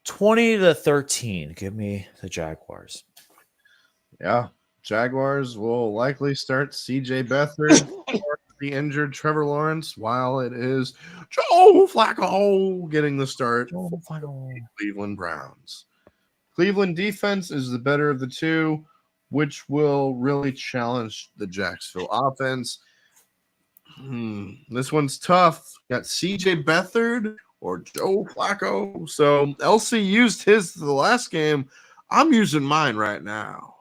20-13. Give me the Jaguars. Yeah. Jaguars will likely start CJ Beathard or the injured Trevor Lawrence, while it is Joe Flacco getting the start for the Cleveland Browns. Cleveland defense is the better of the two, which will really challenge the Jacksonville offense. This one's tough. Got CJ Beathard or Joe Flacco. So LC used his the last game. I'm using mine right now.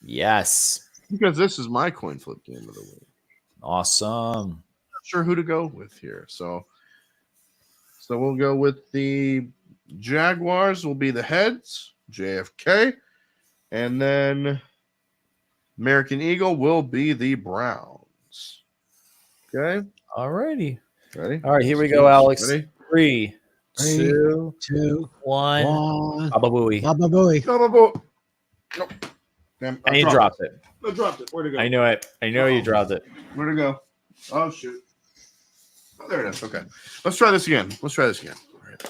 Yes. Because this is my coin flip game of the week. Awesome. Not sure who to go with here. So we'll go with the Jaguars will be the heads, JFK, and then American Eagle will be the Browns. Okay. Alrighty. Ready? All right, here we go, Alex. Ready? 3, 3, 2, 2, 1. 1. Baba Booey. Baba Booey. Go, go, go. Nope. Damn, And you dropped it. I dropped it. Where'd it go? I knew it. I know you dropped it. Where'd it go? Oh, shoot. Oh, there it is. Okay. Let's try this again. All right.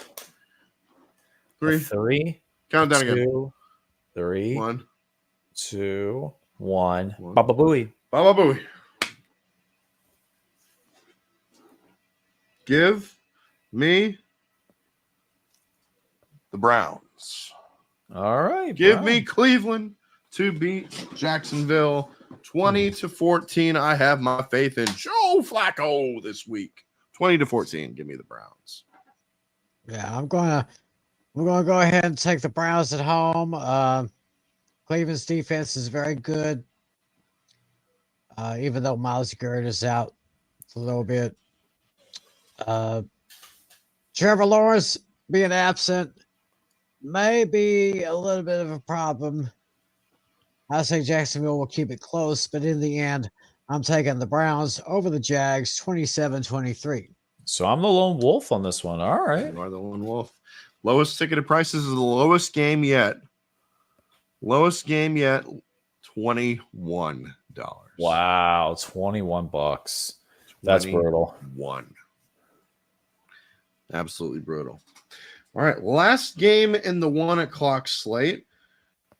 3. 3. Count it down again. 2, 3, 1. 2, 1. One. Baba Booey. Baba Booey. Give me the Browns. All right. Give me Cleveland to beat Jacksonville 20-14. I have my faith in Joe Flacco this week. 20-14. Give me the Browns. Yeah, we're gonna go ahead and take the Browns at home. Cleveland's defense is very good, even though Miles Garrett is out a little bit. Trevor Lawrence being absent may be a little bit of a problem. I say Jacksonville will keep it close, but in the end, I'm taking the Browns over the Jags 27-23. So I'm the lone wolf on this one. All right. You are the lone wolf. Lowest ticketed prices is the lowest game yet. Lowest game yet, $21. Wow, $21. That's brutal. 1. Absolutely brutal. All right, last game in the 1 o'clock slate.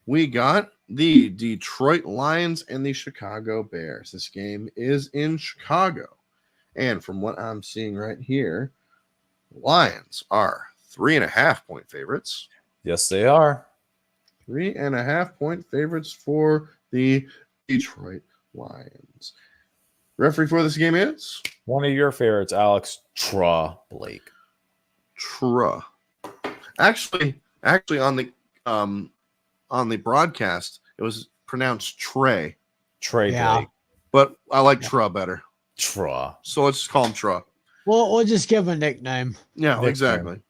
We got the Detroit Lions and the Chicago Bears. This game is in Chicago. And from what I'm seeing right here, Lions are 3.5-point favorites. Yes, they are. 3.5-point favorites for the Detroit Lions. Referee for this game is One of your favorites, Alex Blake. Truh. Actually, on the broadcast, it was pronounced Trey, Trey Yeah. Blake. but I like Truh better. Truh. So let's just call him Truh. We'll just give him a nickname. Yeah, Nickname. exactly.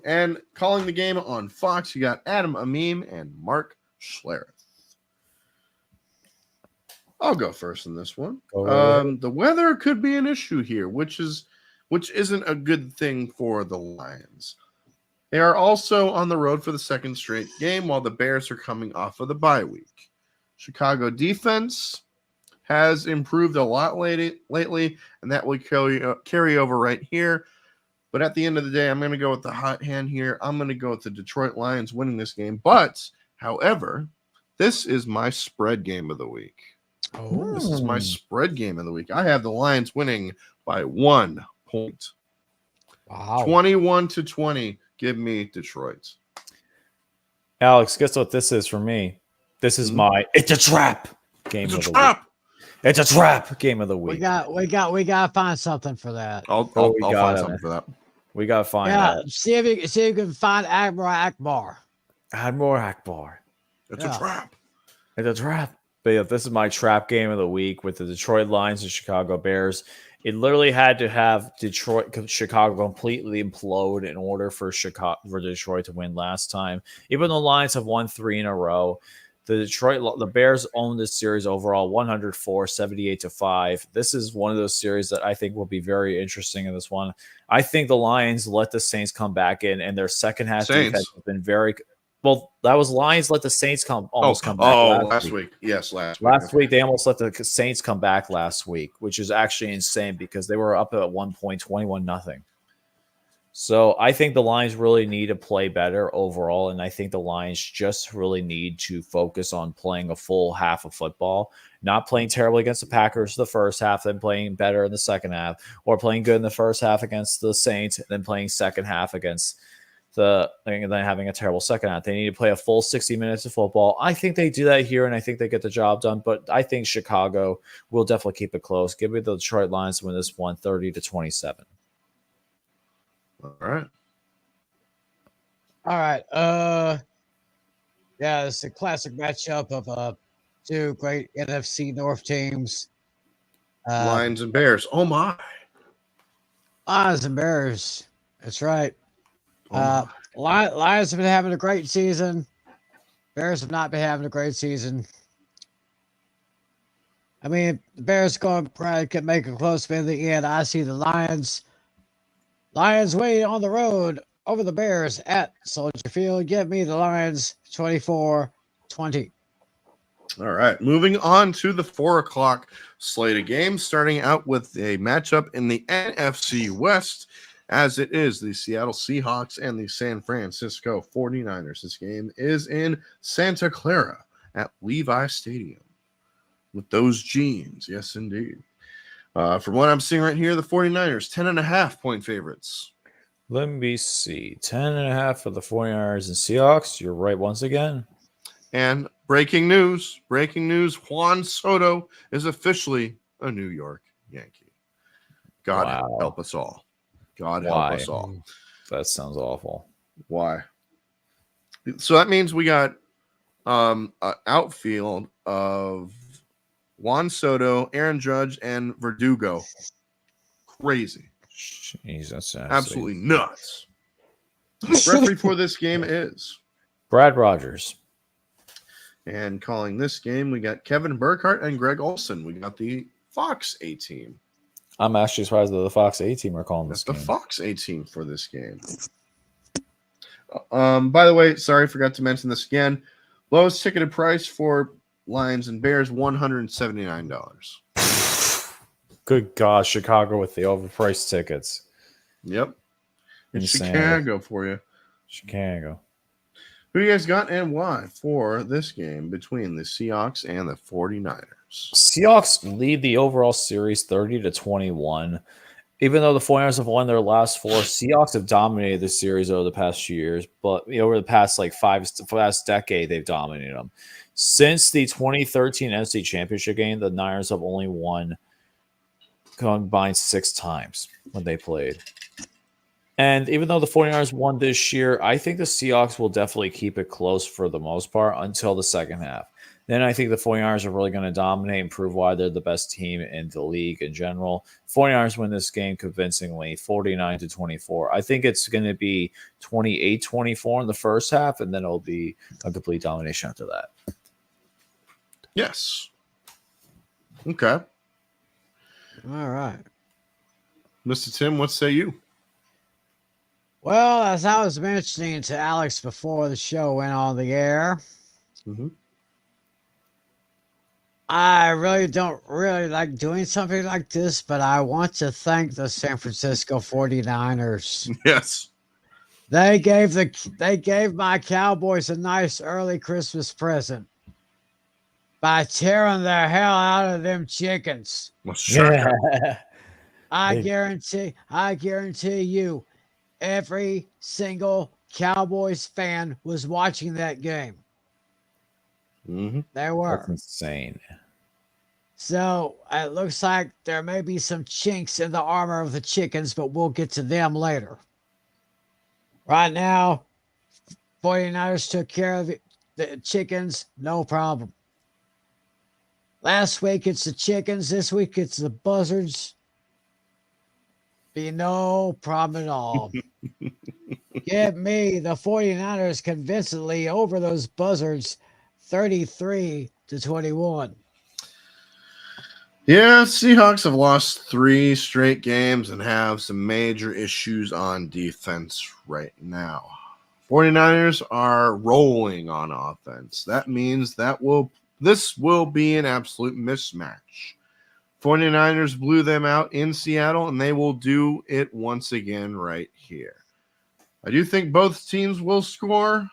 And calling the game on Fox, you got Adam Amim and Mark Schlereth. I'll go first in this one. Go right ahead. The weather could be an issue here, which isn't a good thing for the Lions. They are also on the road for the second straight game, while the Bears are coming off of the bye week. Chicago defense has improved a lot lately, and that will carry over right here. But at the end of the day, I'm going to go with the hot hand here. I'm going to go with the Detroit Lions winning this game. But, however, this is my spread game of the week. Oh, This is my spread game of the week. I have the Lions winning by 1 point. wow. 21-20. Give me Detroit. Alex, guess what this is for me? This is my It's a Trap game It's of a the trap. week. It's a Trap game of the We week. got to find something for that. I'll we find got it. something for that. We got to find Yeah, out. see if you can find Admiral Akbar. Admiral Akbar. It's Yeah. a trap. It's a trap. But yeah, this is my trap game of the week with the Detroit Lions and Chicago Bears. It literally had to have Chicago completely implode in order for Detroit to win last time. Even though the Lions have won 3 in a row, the Bears own this series overall 104-78-5. This is one of those series that I think will be very interesting in this one. I think the Lions let the Saints come back in, and their second half defense has been very well. That was Lions let the Saints come back last week. Yes, last week. Last week, they almost let the Saints come back last week, which is actually insane because they were up at 1 point, 21-0. So I think the Lions really need to play better overall, and I think the Lions just really need to focus on playing a full half of football, not playing terribly against the Packers the first half, then playing better in the second half, or playing good in the first half against the Saints, and then playing second half against and then having a terrible second half. They need to play a full 60 minutes of football. I think they do that here, and I think they get the job done. But I think Chicago will definitely keep it close. Give me the Detroit Lions to win this one, 30-27. All right. All right. Yeah, it's a classic matchup of two great NFC North teams. Lions and Bears. Oh my. Lions and Bears. That's right. Oh my. Lions have been having a great season. Bears have not been having a great season. I mean, the Bears probably could make a close win in the end. I see the Lions. Lions win on the road over the Bears at Soldier Field. Give me the Lions 24-20. All right, moving on to the 4 o'clock slate of games, starting out with a matchup in the NFC West, as it is the Seattle Seahawks and the San Francisco 49ers. This game is in Santa Clara at Levi Stadium with those jeans. Yes, indeed. From what I'm seeing right here, the 49ers, 10.5 point favorites. Let me see. 10.5 for the 49ers and Seahawks. You're right once again. And breaking news, Juan Soto is officially a New York Yankee. God help us all. God help us all. That sounds awful. Why? So that means we got an outfield of Juan Soto, Aaron Judge, and Verdugo. Crazy. Jeez, that's absolutely nuts. Referee for this game is Brad Rogers. And calling this game, we got Kevin Burkhardt and Greg Olson. We got the Fox A team. I'm actually surprised that the Fox A team are calling this game. The Fox A team for this game. By the way, sorry, forgot to mention this again. Lowest ticketed price for Lions and Bears, $179. Good God, Chicago with the overpriced tickets. Yep. It's Insane. Chicago for you. Chicago. Who you guys got and why for this game between the Seahawks and the 49ers? Seahawks lead the overall series 30-21. Even though the 49ers have won their last 4, Seahawks have dominated the series over the past few years. But over the past last decade, they've dominated them. Since the 2013 NFC Championship game, the Niners have only won combined 6 times when they played. And even though the 49ers won this year, I think the Seahawks will definitely keep it close for the most part until the second half. Then I think the 49ers are really going to dominate and prove why they're the best team in the league in general. 49ers win this game convincingly, 49-24. I think it's going to be 28-24 in the first half, and then it'll be a complete domination after that. Yes. Okay. All right. Mr. Tim, what say you? Well, as I was mentioning to Alex before the show went on the air, I really don't like doing something like this, but I want to thank the San Francisco 49ers. Yes. They gave my Cowboys a nice early Christmas present by tearing the hell out of them chickens. Well, sure. Yeah. I guarantee you, every single Cowboys fan was watching that game. They were. That's insane. So it looks like there may be some chinks in the armor of the chickens, but we'll get to them later. Right now, 49ers took care of the chickens, no problem. Last week it's the chickens. This week it's the buzzards. Be no problem at all. Give me the 49ers convincingly over those buzzards, 33-21. Yeah, Seahawks have lost 3 straight games and have some major issues on defense right now. 49ers are rolling on offense. That means this will be an absolute mismatch. 49ers blew them out in Seattle, and they will do it once again right here. I do think both teams will score.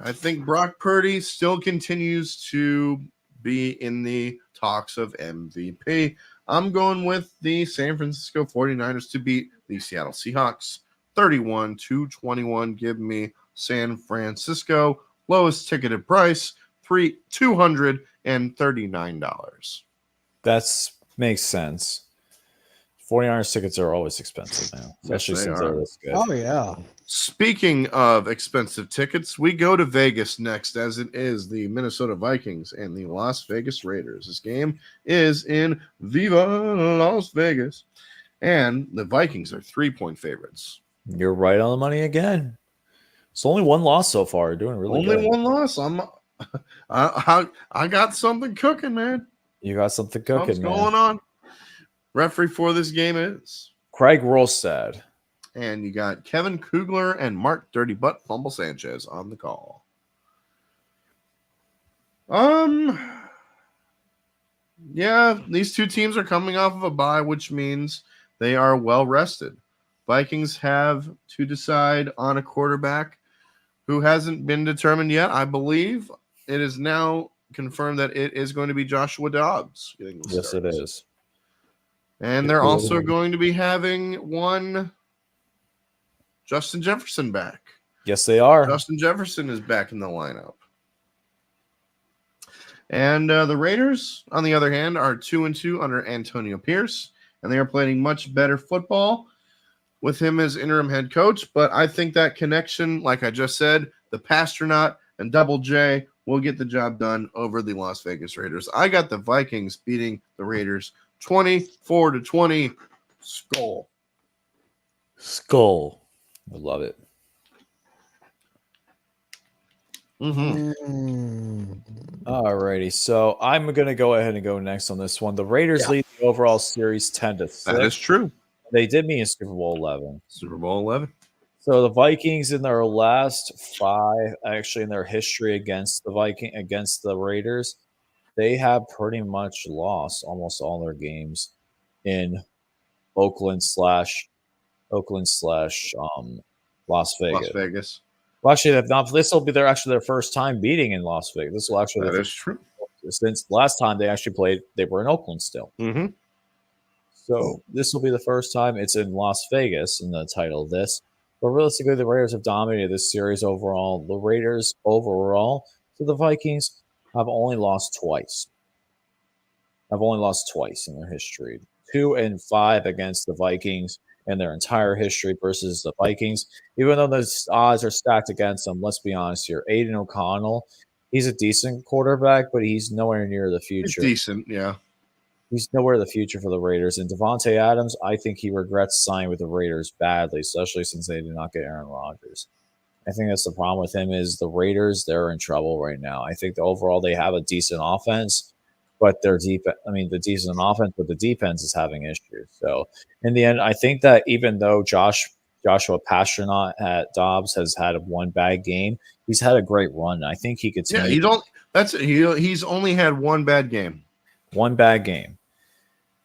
I think Brock Purdy still continues to be in the talks of MVP. I'm going with the San Francisco 49ers to beat the Seattle Seahawks 31-21. Give me San Francisco. Lowest ticketed price, $239. That's makes sense. 49ers tickets are always expensive now, especially Yes, they since are. they're this good. Oh yeah. Speaking of expensive tickets, we go to Vegas next, as it is the Minnesota Vikings and the Las Vegas Raiders. This game is in Viva Las Vegas, and the Vikings are 3-point favorites. You're right on the money again. It's only one loss so far. You're doing really Only good. one loss. I got something cooking, man. You got something cooking, What's man. going on? Referee for this game is Craig Rolstad. And you got Kevin Kugler and Mark Dirty Butt Fumble Sanchez on the call. Yeah, these two teams are coming off of a bye, which means they are well rested. Vikings have to decide on a quarterback who hasn't been determined yet. I believe it is now confirmed that it is going to be Joshua Dobbs. Yes, it is. And they're also going to be having one Justin Jefferson back. Yes, they are. Justin Jefferson is back in the lineup. And the Raiders, on the other hand, are 2-2 under Antonio Pierce, and they are playing much better football with him as interim head coach. But I think that connection, like I just said, the Pastronaut and Double J will get the job done over the Las Vegas Raiders. I got the Vikings beating the Raiders 24-20. Skull. I love it. Alrighty, so I'm gonna go ahead and go next on this one. The Raiders lead the overall series 10-6. That is true. They did meet in Super Bowl 11. Super Bowl 11. So the Vikings in their last 5, actually in their history against the Raiders, they have pretty much lost almost all their games in Oakland slash Las Vegas. Las Vegas. Well, actually, this will be their first time beating in Las Vegas. This will actually That is true. Since last time they actually played, they were in Oakland still. Mm-hmm. So this will be the first time it's in Las Vegas in the title of this. But realistically, the Raiders have dominated this series overall. The Raiders overall to the Vikings have only lost twice. In their history. 2-5 against the Vikings in their entire history versus the Vikings. Even though the odds are stacked against them, let's be honest here. Aiden O'Connell, he's a decent quarterback, but he's nowhere near the future. He's decent, yeah. He's nowhere the future for the Raiders. And Devontae Adams, I think he regrets signing with the Raiders badly, especially since they did not get Aaron Rodgers. I think that's the problem with him is the Raiders, they're in trouble right now. I think overall they have a decent offense, but the decent offense, but the defense is having issues. So in the end, I think that even though Joshua Pasternaut at Dobbs has had one bad game, he's had a great run. I think he could. Yeah, he's only had one bad game. One bad game.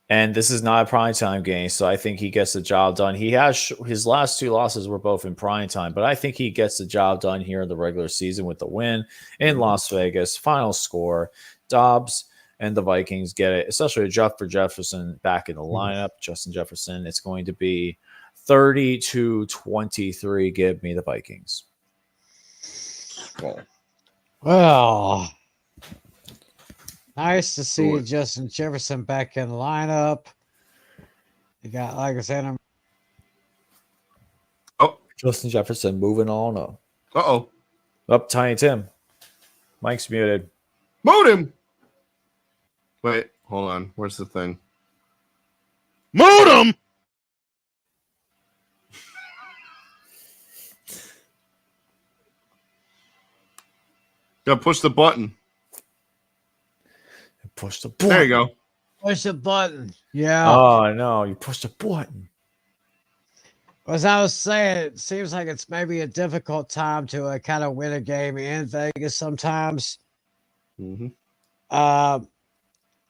And this is not a primetime game, so I think he gets the job done. He has his last 2 losses were both in primetime, but I think he gets the job done here in the regular season with the win in Las Vegas. Final score, Dobbs and the Vikings get it, especially for Jefferson back in the lineup. Justin Jefferson, it's going to be 30-23. Give me the Vikings. Well, nice to see Justin Jefferson back in the lineup. You got, like I said, Justin Jefferson moving on up. Uh-oh. Up, Tiny Tim. Mike's muted. Mute him. Wait, hold on. Where's the thing? Mute him! Gotta push the button. Push the button. There you go. push the button. Yeah. Oh, no. You pushed the button. As I was saying, it seems like it's maybe a difficult time to kind of win a game in Vegas sometimes. Mm-hmm.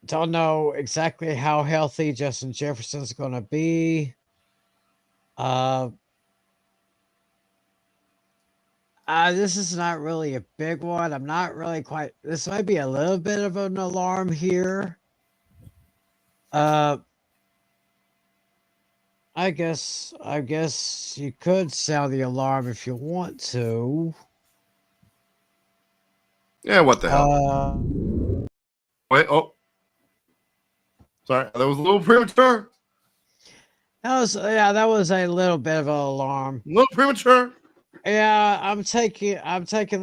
Don't know exactly how healthy Justin Jefferson's going to be. This is not really a big one. I'm not really quite. This might be a little bit of an alarm here. I guess you could sound the alarm if you want to. Yeah, what the hell? Wait, oh. Sorry, that was a little premature. That was a little bit of an alarm. A little premature. Yeah, I'm actually taking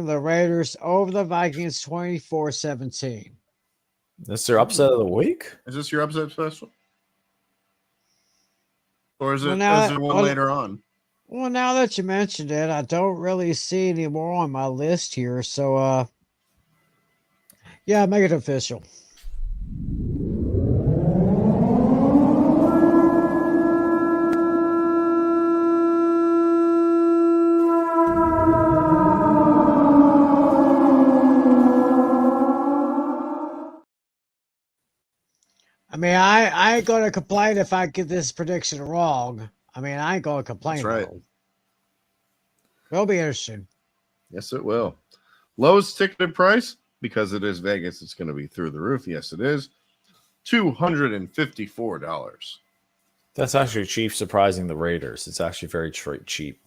the Raiders over the Vikings 24-17. That's their upset of the week. Is this your upset special? Or is Well, it now is there one later on? Well, now that you mentioned it, I don't really see any more on my list here. So, yeah, make it official. I mean, I ain't gonna complain if I get this prediction wrong. I mean, I ain't gonna complain. That's right. Though. It'll be interesting. Yes, it will. Lowest ticketed price, because it is Vegas, it's going to be through the roof. Yes, it is. $254. That's actually cheap, surprising the Raiders. It's actually very cheap.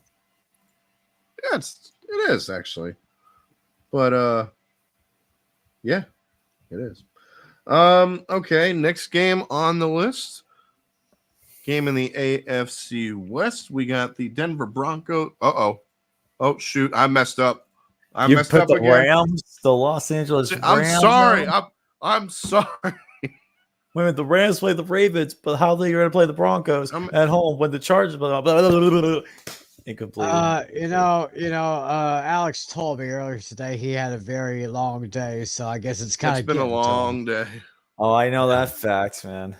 Yeah, it is actually. But yeah, it is. Okay, next game on the list. Game in the AFC West. We got the Denver Broncos. Oh shoot, I messed up. I You messed put up the again. Rams, the Los Angeles Rams. I'm sorry. on? I'm sorry. Wait a minute, the Rams play the Ravens, but how are they going to play the Broncos at home when the Chargers? Incomplete. Alex told me earlier today he had a very long day, so I guess it's kind of been a long day. Oh, I know that fact, man.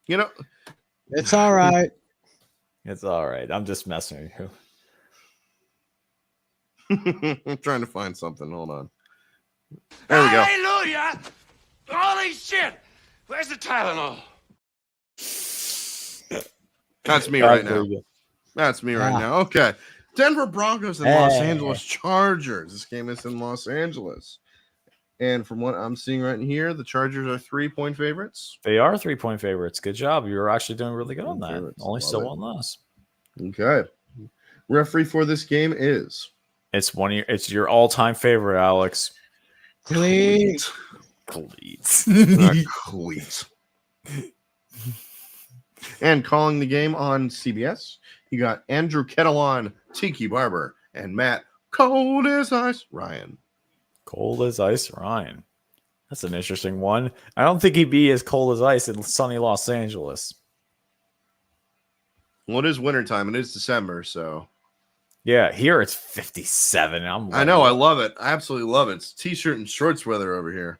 You know, it's all right. It's all right. I'm just messing with you. I'm trying to find something. Hold on. There we go. Hallelujah! Holy shit! Where's the Tylenol? That's me right now. That's me right Yeah. now. Okay. Denver Broncos and Los Angeles Chargers. This game is in Los Angeles. And from what I'm seeing right here, the Chargers are 3-point favorites. They are 3-point favorites. Good job. You're actually doing really good on that. Favorites. Only Love still it. one loss. Okay. Referee for this game is It's your all-time favorite, Alex. Cleat. Cleats. Cleats. And calling the game on CBS, you got Andrew Kettleon, Tiki Barber, and Matt Cold as Ice Ryan. Cold as ice, Ryan. That's an interesting one. I don't think he'd be as cold as ice in sunny Los Angeles. Well, it is wintertime. It is December, so. Yeah, here it's 57. I know. I love it. I absolutely love it. It's t-shirt and shorts weather over here.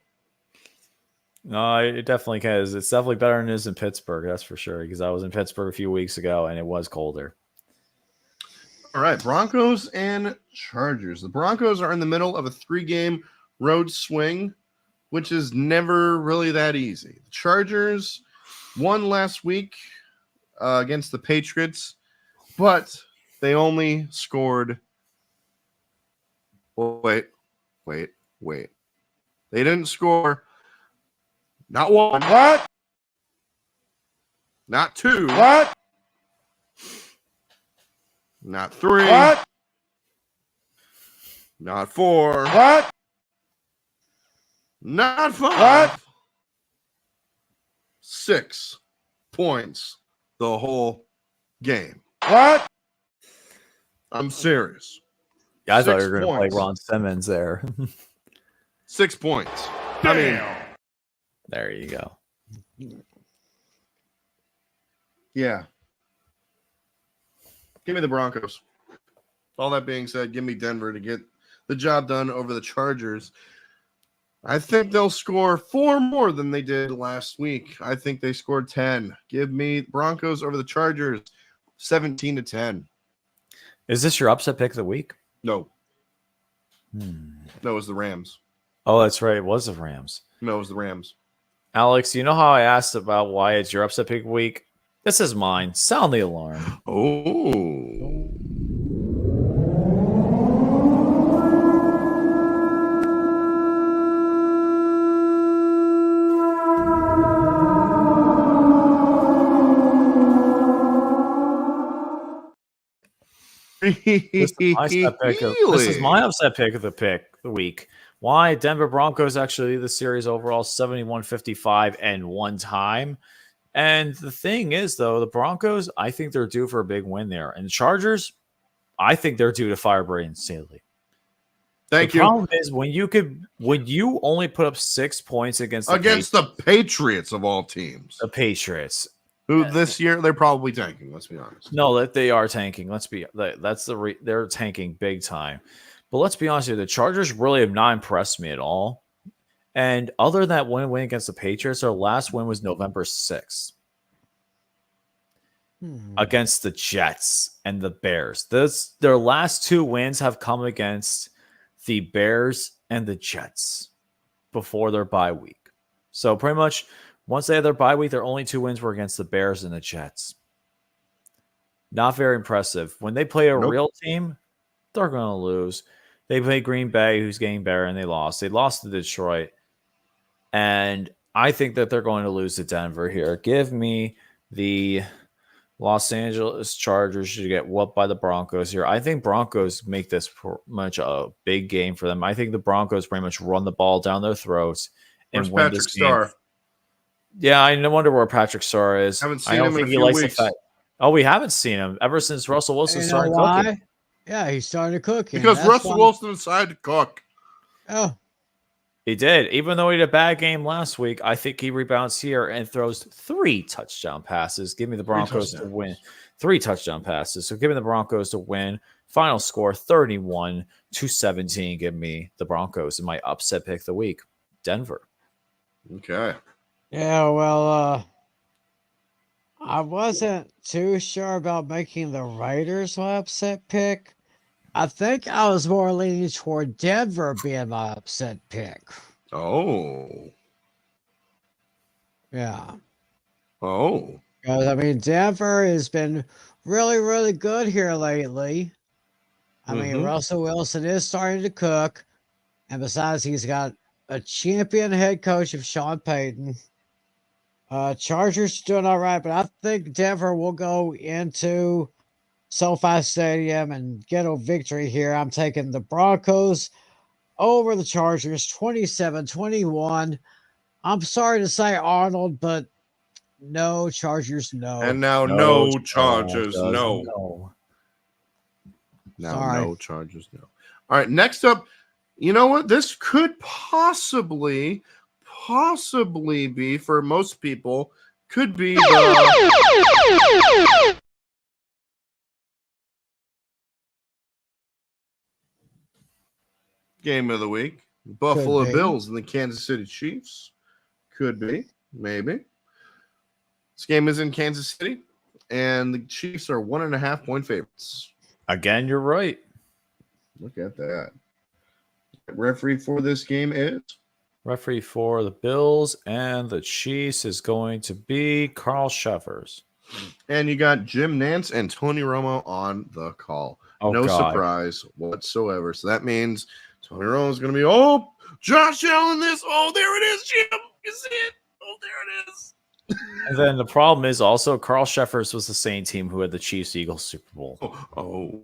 No, it definitely is. It's definitely better than it is in Pittsburgh, that's for sure, because I was in Pittsburgh a few weeks ago, and it was colder. All right, Broncos and Chargers. The Broncos are in the middle of a 3-game road swing, which is never really that easy. The Chargers won last week against the Patriots, but they only scored. Wait. They didn't score. Not one. What? Not two. What? Not three. What? Not four. What? Not five. What? 6 points the whole game. What? I'm serious. Yeah, I thought 6 you were going to points. play Ron Simmons there. 6 points. I mean, There you go. yeah. Give me the Broncos. All that being said, give me Denver to get the job done over the Chargers. I think they'll score 4 more than they did last week. I think they scored 10. Give me Broncos over the Chargers, 17-10. Is this your upset pick of the week? No. No, it was the Rams. Oh, that's right. It was the Rams. No, it was the Rams. Alex, you know how I asked about why it's your upset pick week? This is mine. Sound the alarm. Oh. This is my upset pick of the week. Why? Denver Broncos actually lead the series overall 71-55 and one time. And the thing is, though, the Broncos, I think they're due for a big win there. And the Chargers, I think they're due to fire Brandon Staley. Thank the you. problem is when you only put up 6 points against the Patriots of all teams, the Patriots, who this year they're probably tanking. Let's be honest. No, that they are tanking. They're tanking big time. But let's be honest here, the Chargers really have not impressed me at all. And other than that win against the Patriots, their last win was November 6th against the Jets and the Bears. Their last 2 wins have come against the Bears and the Jets before their bye week. So pretty much once they had their bye week, their only 2 wins were against the Bears and the Jets. Not very impressive. When they play a real team, they're going to lose. They play Green Bay, who's getting better, and they lost. They lost to Detroit. And I think that they're going to lose to Denver here. Give me the Los Angeles Chargers to get whooped by the Broncos here. I think Broncos make this much a big game for them. I think the Broncos pretty much run the ball down their throats and win Patrick this game. Starr? Yeah, I wonder where Patrick Starr is. Haven't seen I don't him think in a he few likes weeks. the fact. Oh, we haven't seen him ever since Russell Wilson You know started why? cooking. Yeah, he's starting to cook. Because Russell Wilson decided to cook. Oh, He did. Even though he had a bad game last week, I think he rebounds here and throws 3 touchdown passes. Give me the Broncos to win. 3 touchdown passes. So give me the Broncos to win. Final score 31-17. Give me the Broncos in my upset pick of the week. Denver. Okay. yeah. Well, I wasn't too sure about making the Raiders my upset pick. I think I was more leaning toward Denver being my upset pick. Oh. Yeah. Oh. Because, I mean, Denver has been really, really good here lately. I mean, Russell Wilson is starting to cook. And besides, he's got a champion head coach of Sean Payton. Chargers doing all right, but I think Denver will go into SoFi Stadium and get a victory here. I'm taking the Broncos over the Chargers 27-21. I'm sorry to say Arnold, but no, Chargers, no. And now no Chargers, no. Now Sorry. no Chargers, no. All right, next up, you know what? This could possibly be for most people, could be the game of the week. The Buffalo Bills and the Kansas City Chiefs. Could be, maybe. This game is in Kansas City, and the Chiefs are 1.5 point favorites. Again, you're right. Look at that. Referee for this game is? Referee for the Bills and the Chiefs is going to be Carl Sheffers. And you got Jim Nantz and Tony Romo on the call. Oh, no God. surprise whatsoever. So that means Tony Romo is going to be, Josh Allen this. Oh, there it is, Jim. You see it? Oh, there it is. And then the problem is also Carl Sheffers was the same team who had the Chiefs-Eagles Super Bowl. Oh.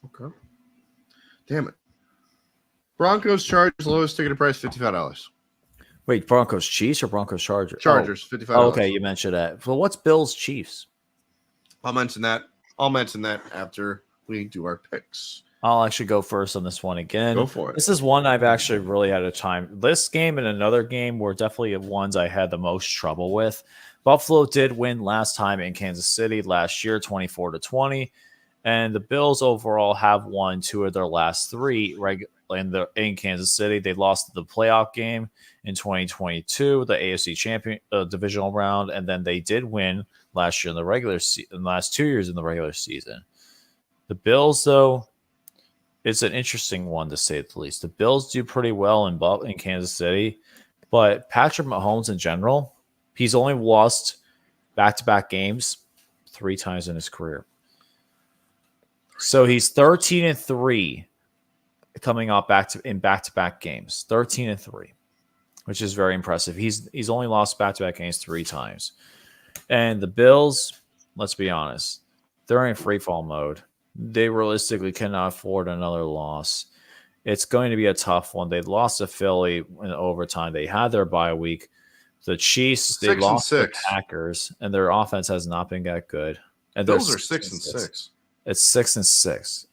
Okay. Damn it. Broncos Chargers lowest ticket price $55. Wait, Broncos Chiefs or Broncos Chargers? Chargers $55. Oh, okay, you mentioned that. Well, what's Bills Chiefs? I'll mention that after we do our picks. I'll actually go first on this one again. Go for it. This is one I've actually really had a time. This game and another game were definitely the ones I had the most trouble with. Buffalo did win last time in Kansas City last year, 24-20. And the Bills overall have won 2 of their last 3 in Kansas City. They lost the playoff game in 2022, the AFC champion divisional round, and then they did win last year in the regular season, the last 2 years in the regular season. The Bills, though, it's an interesting one to say the least. The Bills do pretty well in Kansas City, but Patrick Mahomes in general, he's only lost back-to-back games 3 times in his career. So he's 13-3 coming off back-to-back games. 13-3, which is very impressive. He's only lost back-to-back games 3 times. And the Bills, let's be honest, they're in free fall mode. They realistically cannot afford another loss. It's going to be a tough one. They lost to Philly in overtime. They had their bye week. The Chiefs, they 6 and lost to the 6. Packers, and their offense has not been that good. And Bills they're are 6 and 6. It's 6 and 6.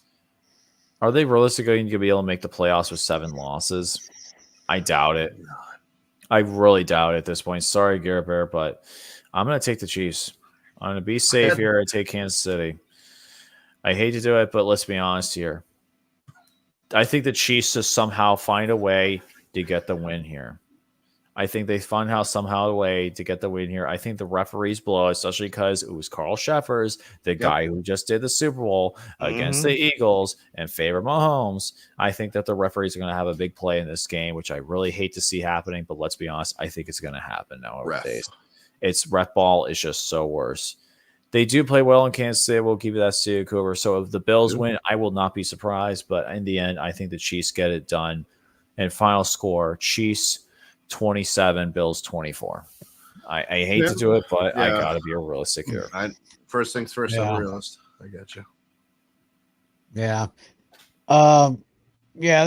Are they realistically going to be able to make the playoffs with 7 losses? I doubt it. I really doubt it at this point. Sorry, Garrett Bear, but I'm going to take the Chiefs. I'm going to be safe here and take Kansas City. I hate to do it, but let's be honest here. I think the Chiefs just somehow find a way to get the win here. I think they somehow a way to get the win here. I think the referees blow, especially because it was Carl Sheffers, the guy who just did the Super Bowl against the Eagles and favor Mahomes. I think that the referees are going to have a big play in this game, which I really hate to see happening. But let's be honest, I think it's going to happen nowadays. It's ref ball is just so worse. They do play well in Kansas City. We'll give you that, Steve Cooper. So if the Bills win, I will not be surprised. But in the end, I think the Chiefs get it done. And final score, Chiefs 27, Bills 24. I hate to do it, but I got to be realistic here. First things first, I'm a realist. I got you. Yeah.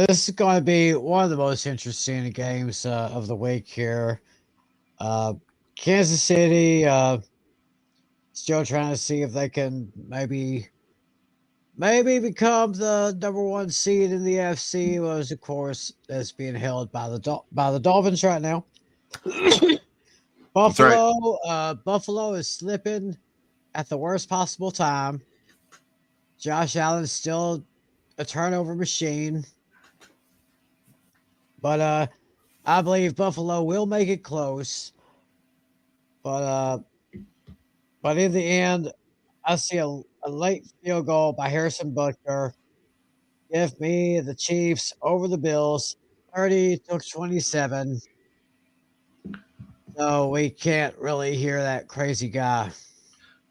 This is going to be one of the most interesting games of the week here. Kansas City still trying to see if they can maybe become the number 1 seed in the AFC. Was of course that's being held by the Dolphins right now. Buffalo is slipping at the worst possible time. Josh Allen's still a turnover machine, but I believe Buffalo will make it close. But in the end, I see a late field goal by Harrison Butker. Give me the Chiefs over the Bills, 30-27. So we can't really hear that crazy guy.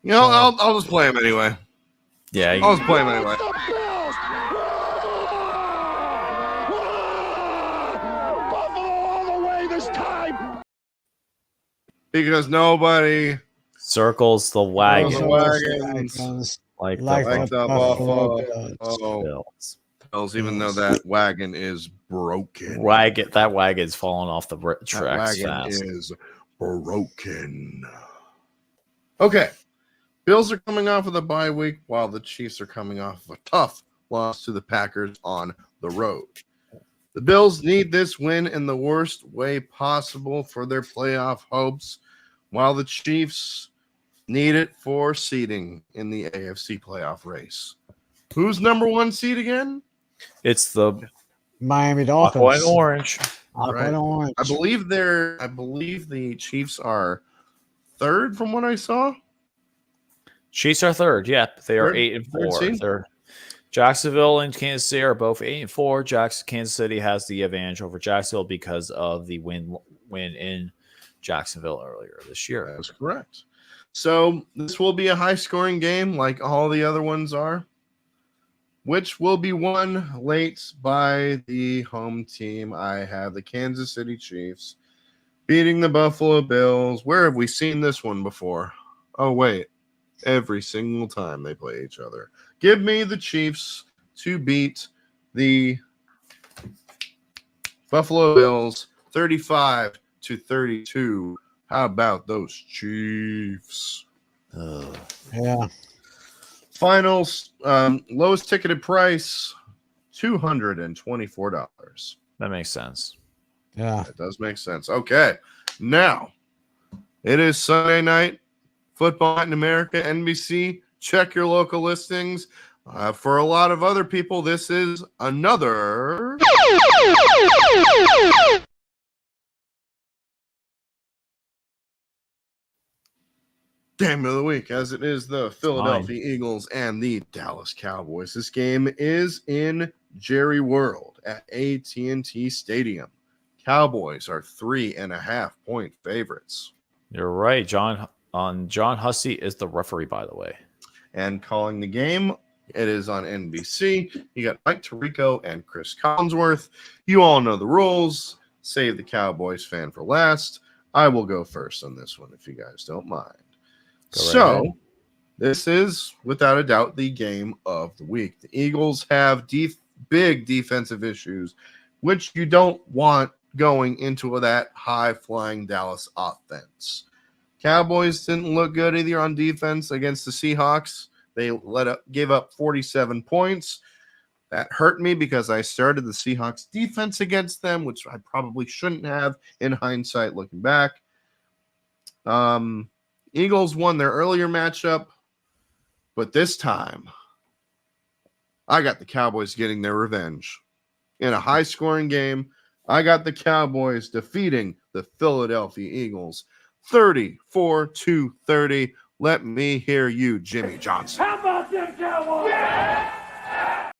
I'll just play him anyway. Yeah, I'll just play him anyway. Because nobody circles the wagon. Like the Buffalo Bills. Bills, even though that wagon is broken. That wagon's falling off the tracks fast. Is broken. Okay. Bills are coming off of the bye week while the Chiefs are coming off of a tough loss to the Packers on the road. The Bills need this win in the worst way possible for their playoff hopes, while the Chiefs need it for seeding in the AFC playoff race. Who's number 1 seed again? It's the Miami Dolphins. Aqua and Orange. Orange. I believe the Chiefs are 3rd from what I saw. Chiefs are 3rd. Yep, they are 8-4. They're Jacksonville and Kansas City are both 8-4. Kansas City has the advantage over Jacksonville because of the win in Jacksonville earlier this year. That's correct. So this will be a high-scoring game like all the other ones are, which will be won late by the home team. I have the Kansas City Chiefs beating the Buffalo Bills. Where have we seen this one before? Oh, wait. Every single time they play each other. Give me the Chiefs to beat the Buffalo Bills 35-32. How about those Chiefs? Yeah. Finals, lowest ticketed price, $224. That makes sense. Yeah. That does make sense. Okay. Now, it is Sunday night. Football in America, NBC. Check your local listings. For a lot of other people, this is another game of the week, as it is the Philadelphia Eagles and the Dallas Cowboys. This game is in Jerry World at AT&T Stadium. Cowboys are 3.5-point favorites. You're right, John. John Hussey is the referee, by the way. And calling the game, it is on NBC. You got Mike Tirico and Chris Collinsworth. You all know the rules. Save the Cowboys fan for last. I will go first on this one if you guys don't mind. This is, without a doubt, the game of the week. The Eagles have big defensive issues, which you don't want going into that high-flying Dallas offense. Cowboys didn't look good either on defense against the Seahawks. They gave up 47 points. That hurt me because I started the Seahawks defense against them, which I probably shouldn't have in hindsight looking back. Eagles won their earlier matchup, but this time I got the Cowboys getting their revenge. In a high-scoring game, I got the Cowboys defeating the Philadelphia Eagles 34-30. Let me hear you, Jimmy Johnson. How about them Cowboys? Yeah!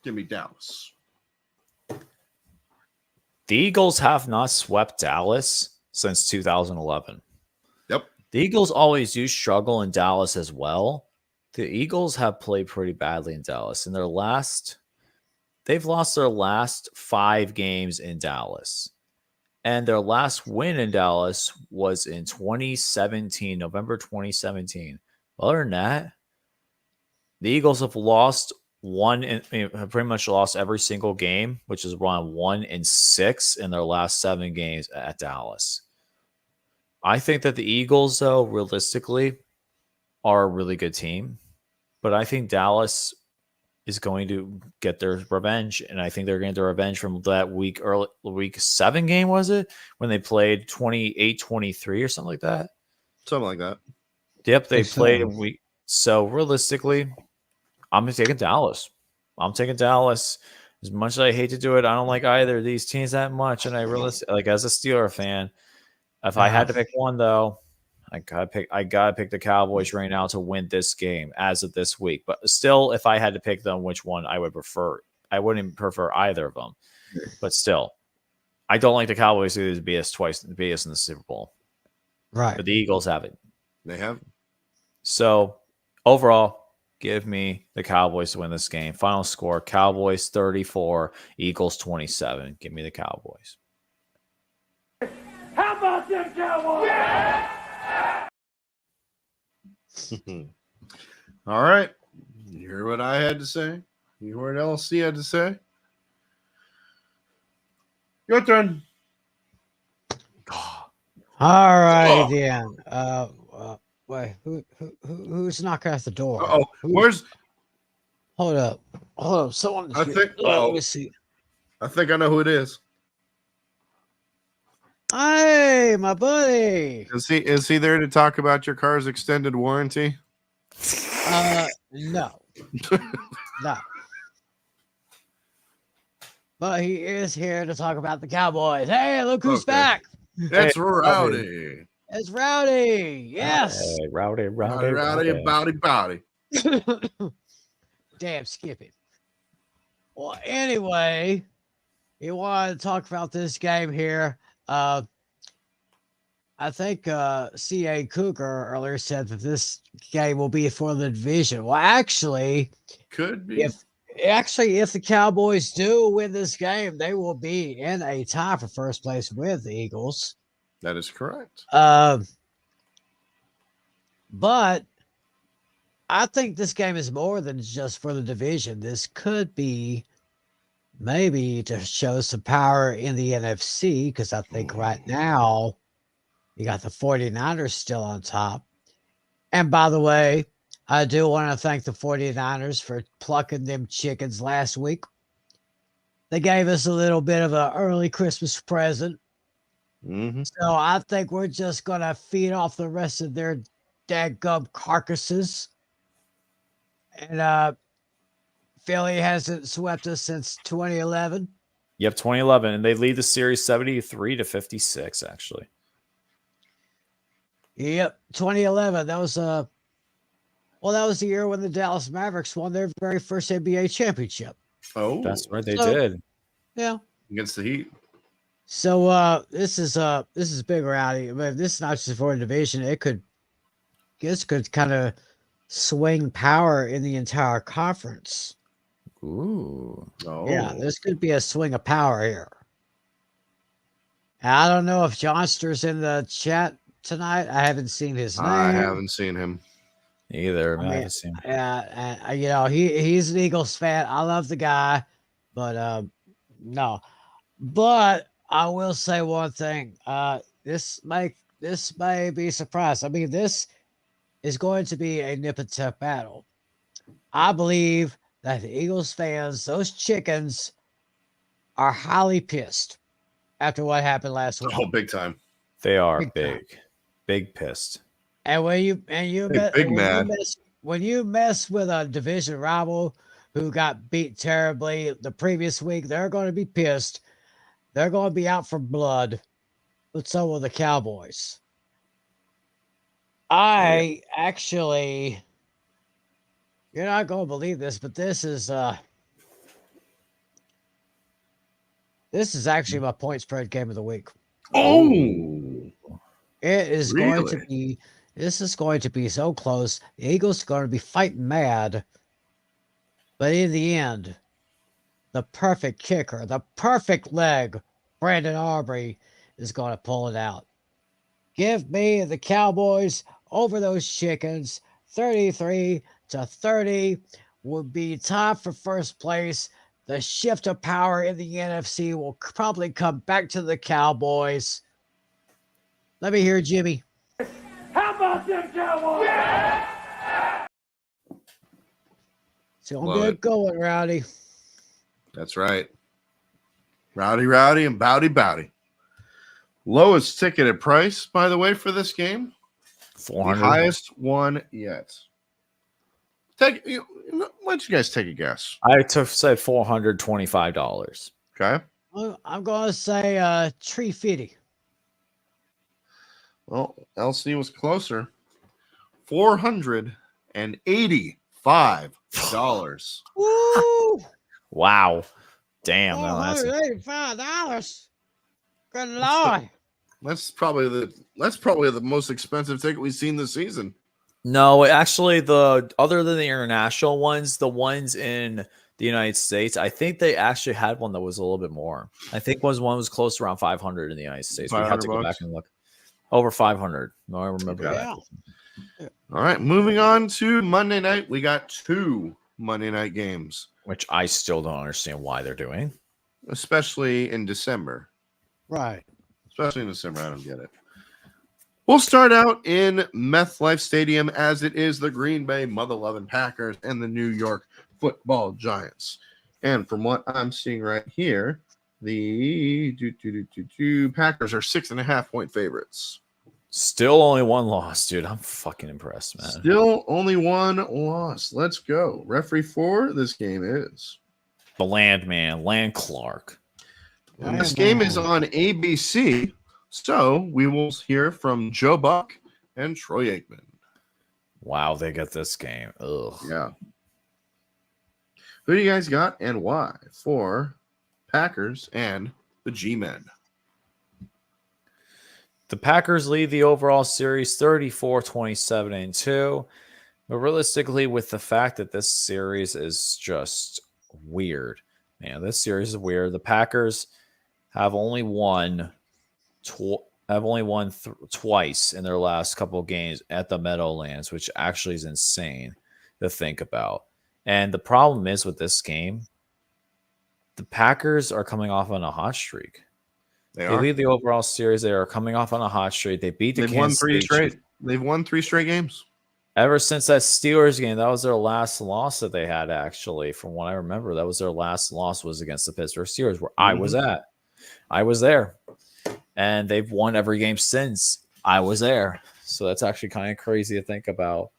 Give me Dallas. The Eagles have not swept Dallas since 2011. Yep. The Eagles always do struggle in Dallas as well. The Eagles have played pretty badly in Dallas. They've lost their last 5 games in Dallas. And their last win in Dallas was in 2017, November 2017. Other than that, the Eagles have lost have pretty much lost every single game, which is around 1-6 in their last 7 games at Dallas. I think that the Eagles, though, realistically, are a really good team. But I think Dallas is going to get their revenge, and I think they're going to get their revenge from that week 7 game, was it? When they played 28-23 or something like that? Something like that. Yep, they played a week. So realistically, I'm taking Dallas. I'm taking Dallas. As much as I hate to do it, I don't like either of these teams that much. And I like as a Steeler fan, if I had to pick one though, I gotta pick the Cowboys right now to win this game as of this week. But still, if I had to pick them, which one I would prefer, I wouldn't prefer either of them. But still, I don't like the Cowboys to beat us in the Super Bowl. Right. But the Eagles have it. They have. So overall, give me the Cowboys to win this game. Final score: Cowboys 34, Eagles 27. Give me the Cowboys. How about them Cowboys? Yeah! All right. You hear what I had to say? You heard what LC had to say? Your turn. All right, then. Wait, who's knocking at the door? Oh, where's? Hold up. Someone. I think. Let me see. I think I know who it is. Hey, my buddy. Is he there to talk about your car's extended warranty? No. No. But he is here to talk about the Cowboys. Hey, look who's back. That's Rowdy. It's Rowdy. Yes. Hey, Rowdy. Bowdy. Damn, skip it. Well, anyway, he wanted to talk about this game here. I think C.A. Cougar earlier said that this game will be for the division. Well, actually, could be. If the Cowboys do win this game, they will be in a tie for first place with the Eagles. That is correct. But I think this game is more than just for the division. This could be maybe to show some power in the NFC, because I think right now you got the 49ers still on top. And by the way, I do want to thank the 49ers for plucking them chickens last week. They gave us a little bit of an early Christmas present. Mm-hmm. So I think we're just going to feed off the rest of their dadgum carcasses. And Philly hasn't swept us since 2011. Yep, 2011. And they lead the series 73-56, actually. Yep, 2011. That was that was the year when the Dallas Mavericks won their very first NBA championship. Oh, that's right, they did. Yeah, against the Heat. So this is big Rowdy. I mean, this is not just for a division. This could kind of swing power in the entire conference. Ooh. Oh. Yeah, this could be a swing of power here. And I don't know if Johnster's in the chat tonight. I haven't seen his name. I haven't seen him. Either. I Man, I mean, haven't seen him. yeah, he's an Eagles fan. I love the guy, but no. But I will say one thing. This may be a surprise. I mean, this is going to be a nip and tuck battle. I believe that the Eagles fans, those chickens, are highly pissed after what happened last week. Oh, big time. They are Big time. big pissed. And when you Big mad. when you mess with a division rival who got beat terribly the previous week, they're going to be pissed. They're going to be out for blood. But so will the Cowboys. I actually, you're not going to believe this, but this is actually my point spread game of the week. Oh, It is going to Really? be. This is going to be so close. The Eagles are going to be fighting mad, but in the end, the perfect kicker, the perfect leg, Brandon Aubrey is going to pull it out. Give me the Cowboys over those chickens. 33-30 would be tied for first place. The shift of power in the NFC will probably come back to the Cowboys. Let me hear Jimmy. How about them Cowboys? It's going to Love be a it. good one, Rowdy. that's right. Rowdy, and Bowdy. Lowest ticketed price, by the way, for this game. The 400. highest one yet. Why don't you guys take a guess? Said $425. Okay. I'm going to say Tree Fitty. Well, LC was closer. $485. Woo! Wow. Damn. No, that's $485. Good Lord. That's probably the most expensive ticket we've seen this season. No, actually, other than the international ones, the ones in the United States, I think they actually had one that was a little bit more. I think one was close to around 500 in the United States. We have to go back and look. Over 500. No, I remember that. Yeah. All right, moving on to Monday night. We got 2 Monday night games, Which I still don't understand why they're doing. especially in December. Right. Especially in December, I don't get it. We'll start out in MetLife Stadium as it is the Green Bay Mother-Loving Packers and the New York Football Giants. And from what I'm seeing right here, the Packers are 6.5-point favorites. Still only one loss, dude. I'm fucking impressed, man. Still only one loss. Let's go. Referee for this game is The Landman, Land Clark. And this game is on ABC, so we will hear from Joe Buck and Troy Aikman. Wow, they get this game. Ugh. Yeah. Who do you guys got and why for Packers and the G-Men? The Packers lead the overall series 34-27-2. But realistically, with the fact that this series is just weird, man, this series is weird. The Packers have only won twice in their last couple of games at the Meadowlands, which actually is insane to think about. And the problem is with this game, the Packers are coming off on a hot streak. They lead the overall series. They are coming off on a hot streak. They beat the They've won Kansas three City straight. Chiefs. They've won 3 straight games. Ever since that Steelers game, that was their last loss that they had, actually. From what I remember, that was their last loss was against the Pittsburgh Steelers, where I was at. I was there. And they've won every game since I was there. So that's actually kind of crazy to think about,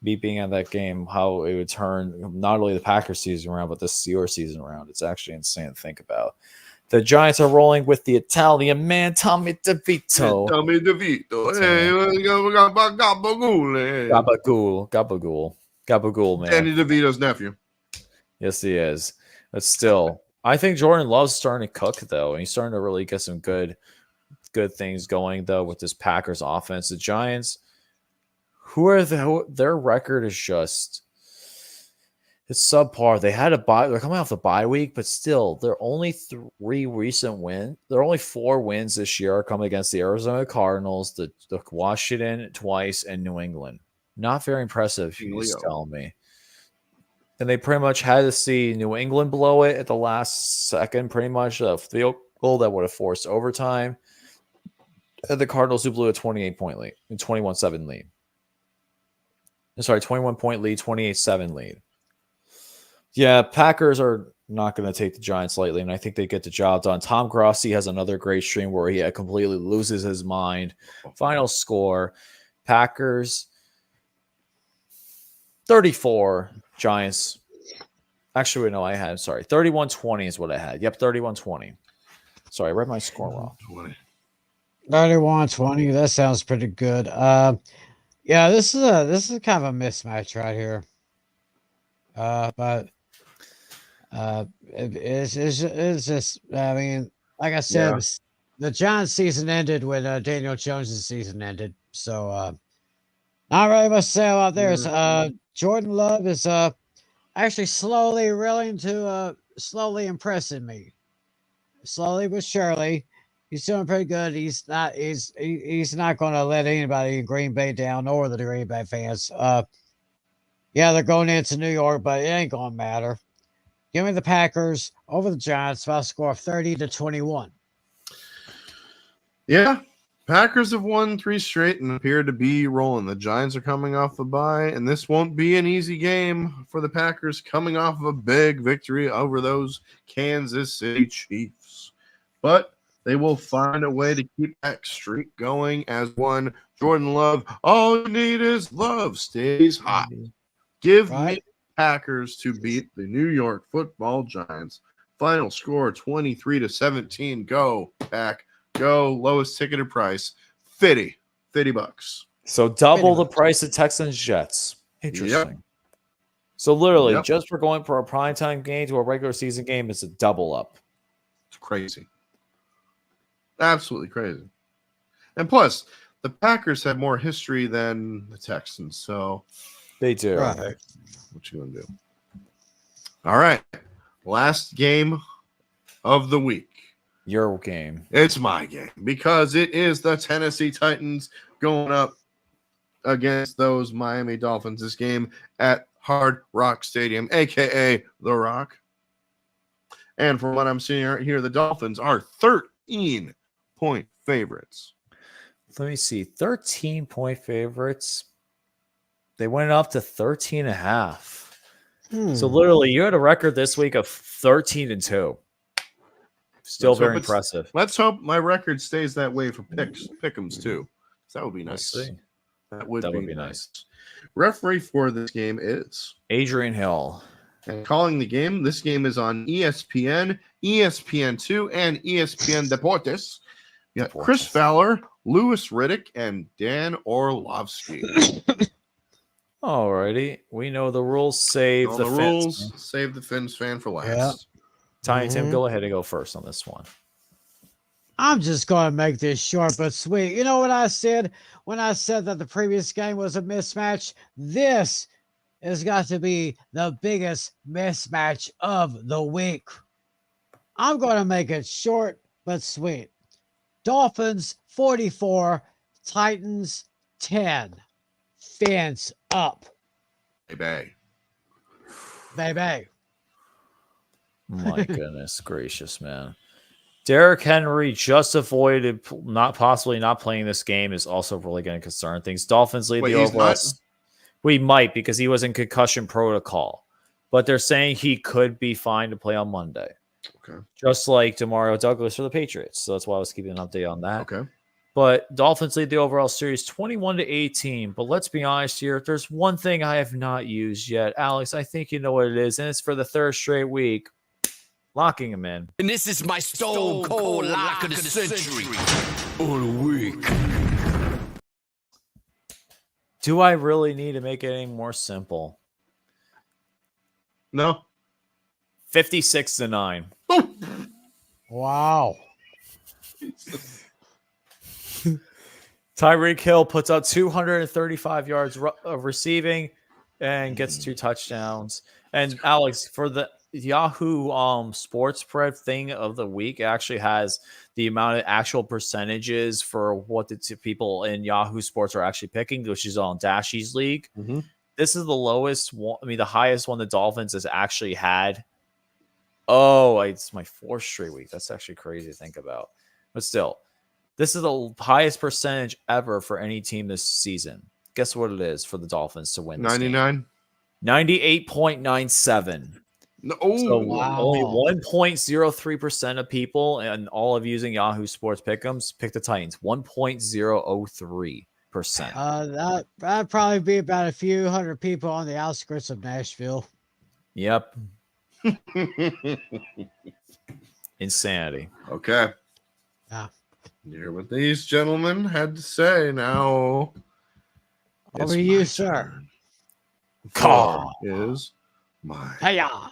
me being at that game, how it would turn not only the Packers season around, but the Steelers season around. It's actually insane to think about. The Giants are rolling with the Italian man, Tommy DeVito. Tommy DeVito. Hey, we got Gabagool. Gabagool, man. Danny DeVito's nephew. Yes, he is. But still, I think Jordan Love's starting to cook, though, and he's starting to really get some good things going, though, with this Packers offense. The Giants, their record is just, it's subpar. They had a bye. They're coming off the bye week, but still, they're only 3 recent wins. There are only 4 wins this year coming against the Arizona Cardinals, the Washington twice, and New England. Not very impressive, Leo. he's telling me. And they pretty much had to see New England blow it at the last second, pretty much a field goal that would have forced overtime. And the Cardinals, who blew a 28-point lead, 21-7 lead. Sorry, 21-point lead, 28-7 lead. Yeah, Packers are not going to take the Giants lightly, and I think they get the job done. Tom Grossi has another great stream where he completely loses his mind. Final score, Packers 34, Giants. Actually, no, 31-20 is what I had. Yep, 31-20. Sorry, I read my score wrong. 31-20. That sounds pretty good. Yeah, this is kind of a mismatch right here. But it's just, I mean, like I said, the Giants season ended when Daniel Jones' season ended. So not really much to say about theirs. Jordan Love is actually slowly impressing me. Slowly but surely. He's doing pretty good. He's not going to let anybody in Green Bay down, or the Green Bay fans. Yeah, they're going into New York, but it ain't going to matter. Give me the Packers over the Giants by a score of 30-21. Yeah, Packers have won 3 straight and appear to be rolling. The Giants are coming off a bye, and this won't be an easy game for the Packers coming off of a big victory over those Kansas City Chiefs. But they will find a way to keep that streak going as one Jordan Love, all you need is love, stays hot. Give me Packers to beat the New York Football Giants. Final score 23-17. Go, Pack. Go. Lowest ticketed price, $50. So double the price of Texans Jets. Interesting. Yep. So literally, just for going for a primetime game to a regular season game, it's a double up. It's crazy. Absolutely crazy. And plus, the Packers have more history than the Texans, so they do. Right. What you gonna do? All right. Last game of the week. Your game. It's my game because it is the Tennessee Titans going up against those Miami Dolphins. This game at Hard Rock Stadium, aka The Rock. And from what I'm seeing right here, the Dolphins are 13-point favorites. Let me see. 13-point favorites. They went up to 13.5. So literally, you had a record this week of 13-2. Still very impressive. Let's hope my record stays that way for pick'ems too. That would be nice. That would be nice. Referee for this game is Adrian Hill. And calling the game, this game is on ESPN, ESPN2, and ESPN Deportes. You got Chris Fowler, Louis Riddick, and Dan Orlovsky. Alrighty, we know the rules. Save the rules. Save the Fins fan for last. Yeah. Tiny Tim, go ahead and go first on this one. I'm just going to make this short but sweet. You know what I said when I said that the previous game was a mismatch? This has got to be the biggest mismatch of the week. I'm going to make it short but sweet. Dolphins 44, Titans 10. Fins up. Baby. Baby. My goodness gracious, man. Derrick Henry just avoided not playing this game is also really going to concern things. Dolphins lead the overall. We might, because he was in concussion protocol, but they're saying he could be fine to play on Monday. Okay. Just like Demario Douglas for the Patriots. So that's why I was keeping an update on that. Okay. But Dolphins lead the overall series 21-18. But let's be honest here. If there's one thing I have not used yet, Alex, I think you know what it is, and it's for the third straight week. Locking him in. And this is my stone cold lock of the century. Or the week. Do I really need to make it any more simple? No. 56-9. Wow. Tyreek Hill puts out 235 yards of receiving and gets 2 touchdowns. And Alex, for the Yahoo sports spread thing of the week actually has the amount of actual percentages for what the people in Yahoo Sports are actually picking, which is on Dashy's league. Mm-hmm. This is the lowest one. I mean, the highest one the Dolphins has actually had. Oh, it's my 4th straight week. That's actually crazy to think about. But still, this is the highest percentage ever for any team this season. Guess what it is for the Dolphins to win this 99. game? 98.97. No, So wow. only 1.03% of people and all of using Yahoo Sports Pick'ems pick the Titans. 1.003%. That'd probably be about a few hundred people on the outskirts of Nashville. Yep. Insanity. Okay. Yeah. You hear what these gentlemen had to say. Now, Over it's to you, my sir. turn. Call. Is mine. Hiya.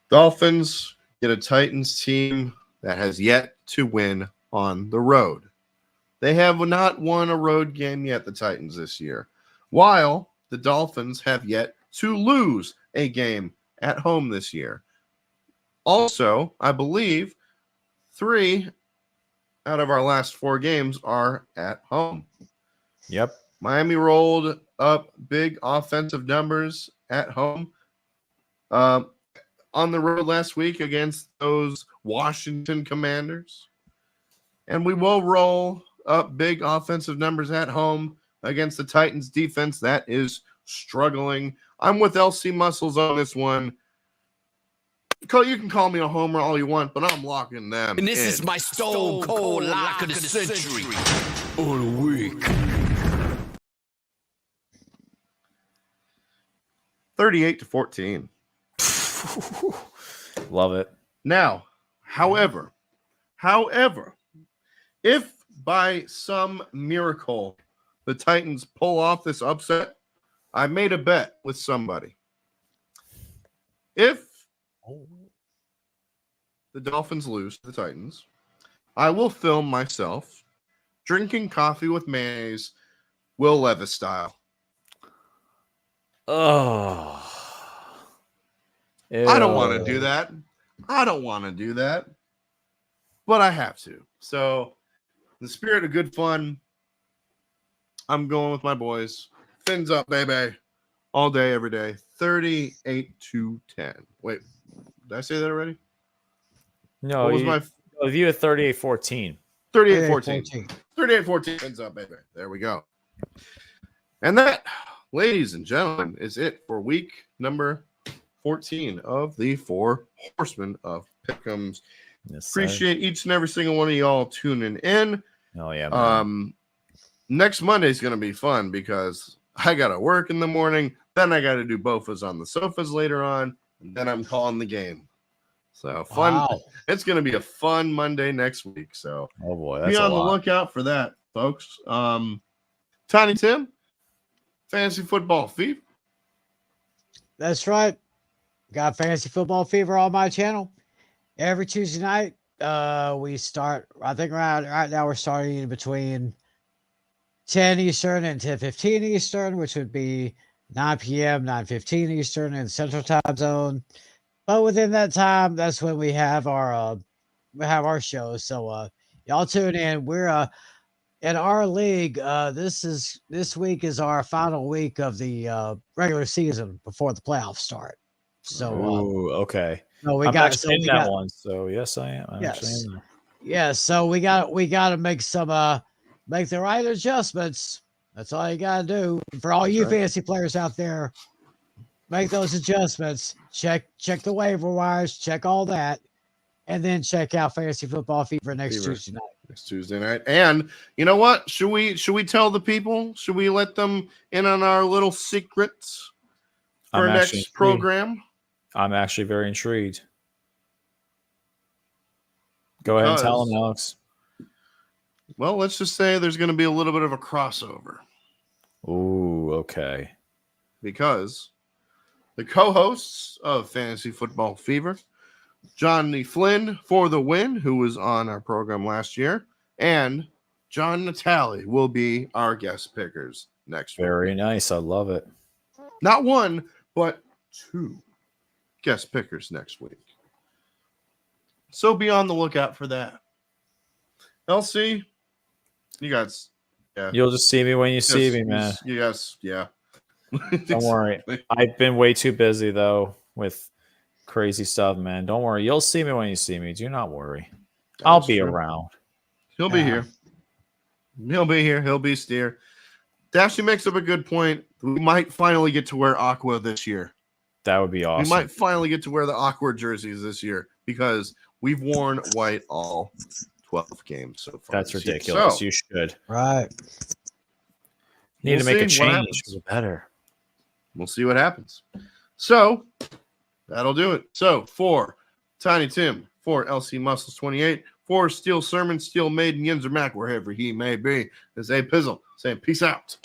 Dolphins get a Titans team that has yet to win on the road. They have not won a road game yet, the Titans, this year, while the Dolphins have yet to lose a game at home this year. Also, I believe 3 out of our last 4 games are at home. Yep. Miami rolled up big offensive numbers at home on the road last week against those Washington Commanders. And we will roll up big offensive numbers at home against the Titans defense that is struggling. I'm with LC Muscles on this one. You can call me a homer all you want, but I'm locking them And this in. is my stone cold lock of the century. Or the week. 38-14. Love it. Now, however, if by some miracle the Titans pull off this upset, I made a bet with somebody. If the Dolphins lose to the Titans, I will film myself drinking coffee with mayonnaise, Will Levis style. Oh. I don't want to do that. But I have to. So, in the spirit of good fun, I'm going with my boys. Fins up, baby. All day, every day. 38-10. Wait, did I say that already? No, What was you, my you at 38-14. 38-14. 38-14. Fins up, baby. There we go. And that, ladies and gentlemen, is it for week number 14 of the 4 Horsemen of Pick'ems. Yes, Appreciate each and every single one of y'all tuning in. Oh yeah. Man. Next Monday is going to be fun because I got to work in the morning. Then I got to do Bofas on the sofas later on. And then I'm calling the game. So fun. Wow. It's going to be a fun Monday next week. So Oh boy, that's be a on the lot. lookout for that, folks. Tiny Tim, Fantasy Football Fever. That's right. Got Fantasy Football Fever on my channel. Every Tuesday night, we start, I think right now we're starting between 10 Eastern and 10:15 Eastern, which would be 9 p.m., 9:15 Eastern in Central Time Zone. But within that time, that's when we have our show. So y'all tune in. We're in our league. This week is our final week of the regular season before the playoffs start. So Ooh, okay. no, I'm actually in that one. So yes, I am. I'm actually Yes. in there. Yeah, so we got to make make the right adjustments. That's all you got to do. For all you fantasy players out there, make those adjustments. Check the waiver wires, check all that, and then check out Fantasy Football Fever next Tuesday night. Next Tuesday night. And you know what? Should we tell the people? Should we let them in on our little secrets for our next program? I'm actually very intrigued. Go ahead and tell them, Alex. Well, let's just say there's going to be a little bit of a crossover. Ooh, okay. Because the co-hosts of Fantasy Football Fever, Johnny Flynn for the win, who was on our program last year, and John Natale will be our guest pickers next week. Very nice. I love it. Not one, but 2 guest pickers next week. So be on the lookout for that. LC, you guys, yeah. You'll just see me when you see me, man. You guys, yeah. Don't worry. I've been way too busy, though, with crazy stuff, man. Don't worry. You'll see me when you see me. Do not worry. I'll be around. He'll be here. He'll be here. He'll be steer. Dashy makes up a good point. We might finally get to wear Aqua this year. That would be awesome. We might finally get to wear the Aqua jerseys this year because we've worn white all 12 games so far. That's ridiculous. So, you should. Right. Need to make a change for the better. We'll see what happens. So that'll do it. So for Tiny Tim, for LC Muscles 28, for Steel Sermon, Steel Maiden, Yinzer Mac, wherever he may be, this is A Pizzle saying peace out.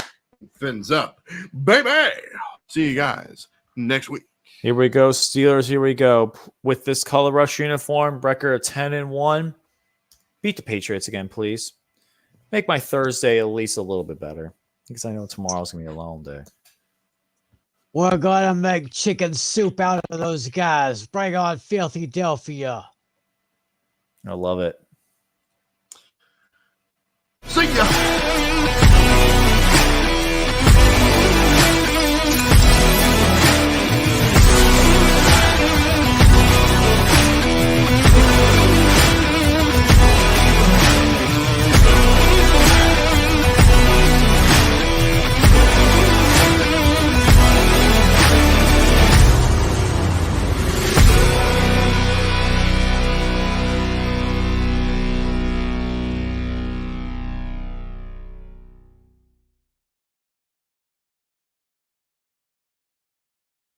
Fins up. Baby. See you guys next week. Here we go, Steelers. Here we go. With this color rush uniform, record of 10-1. Beat the Patriots again, please. Make my Thursday at least a little bit better because I know tomorrow's going to be a long day. We're going to make chicken soup out of those guys. Bring on Filthy Delphia. I love it. See ya.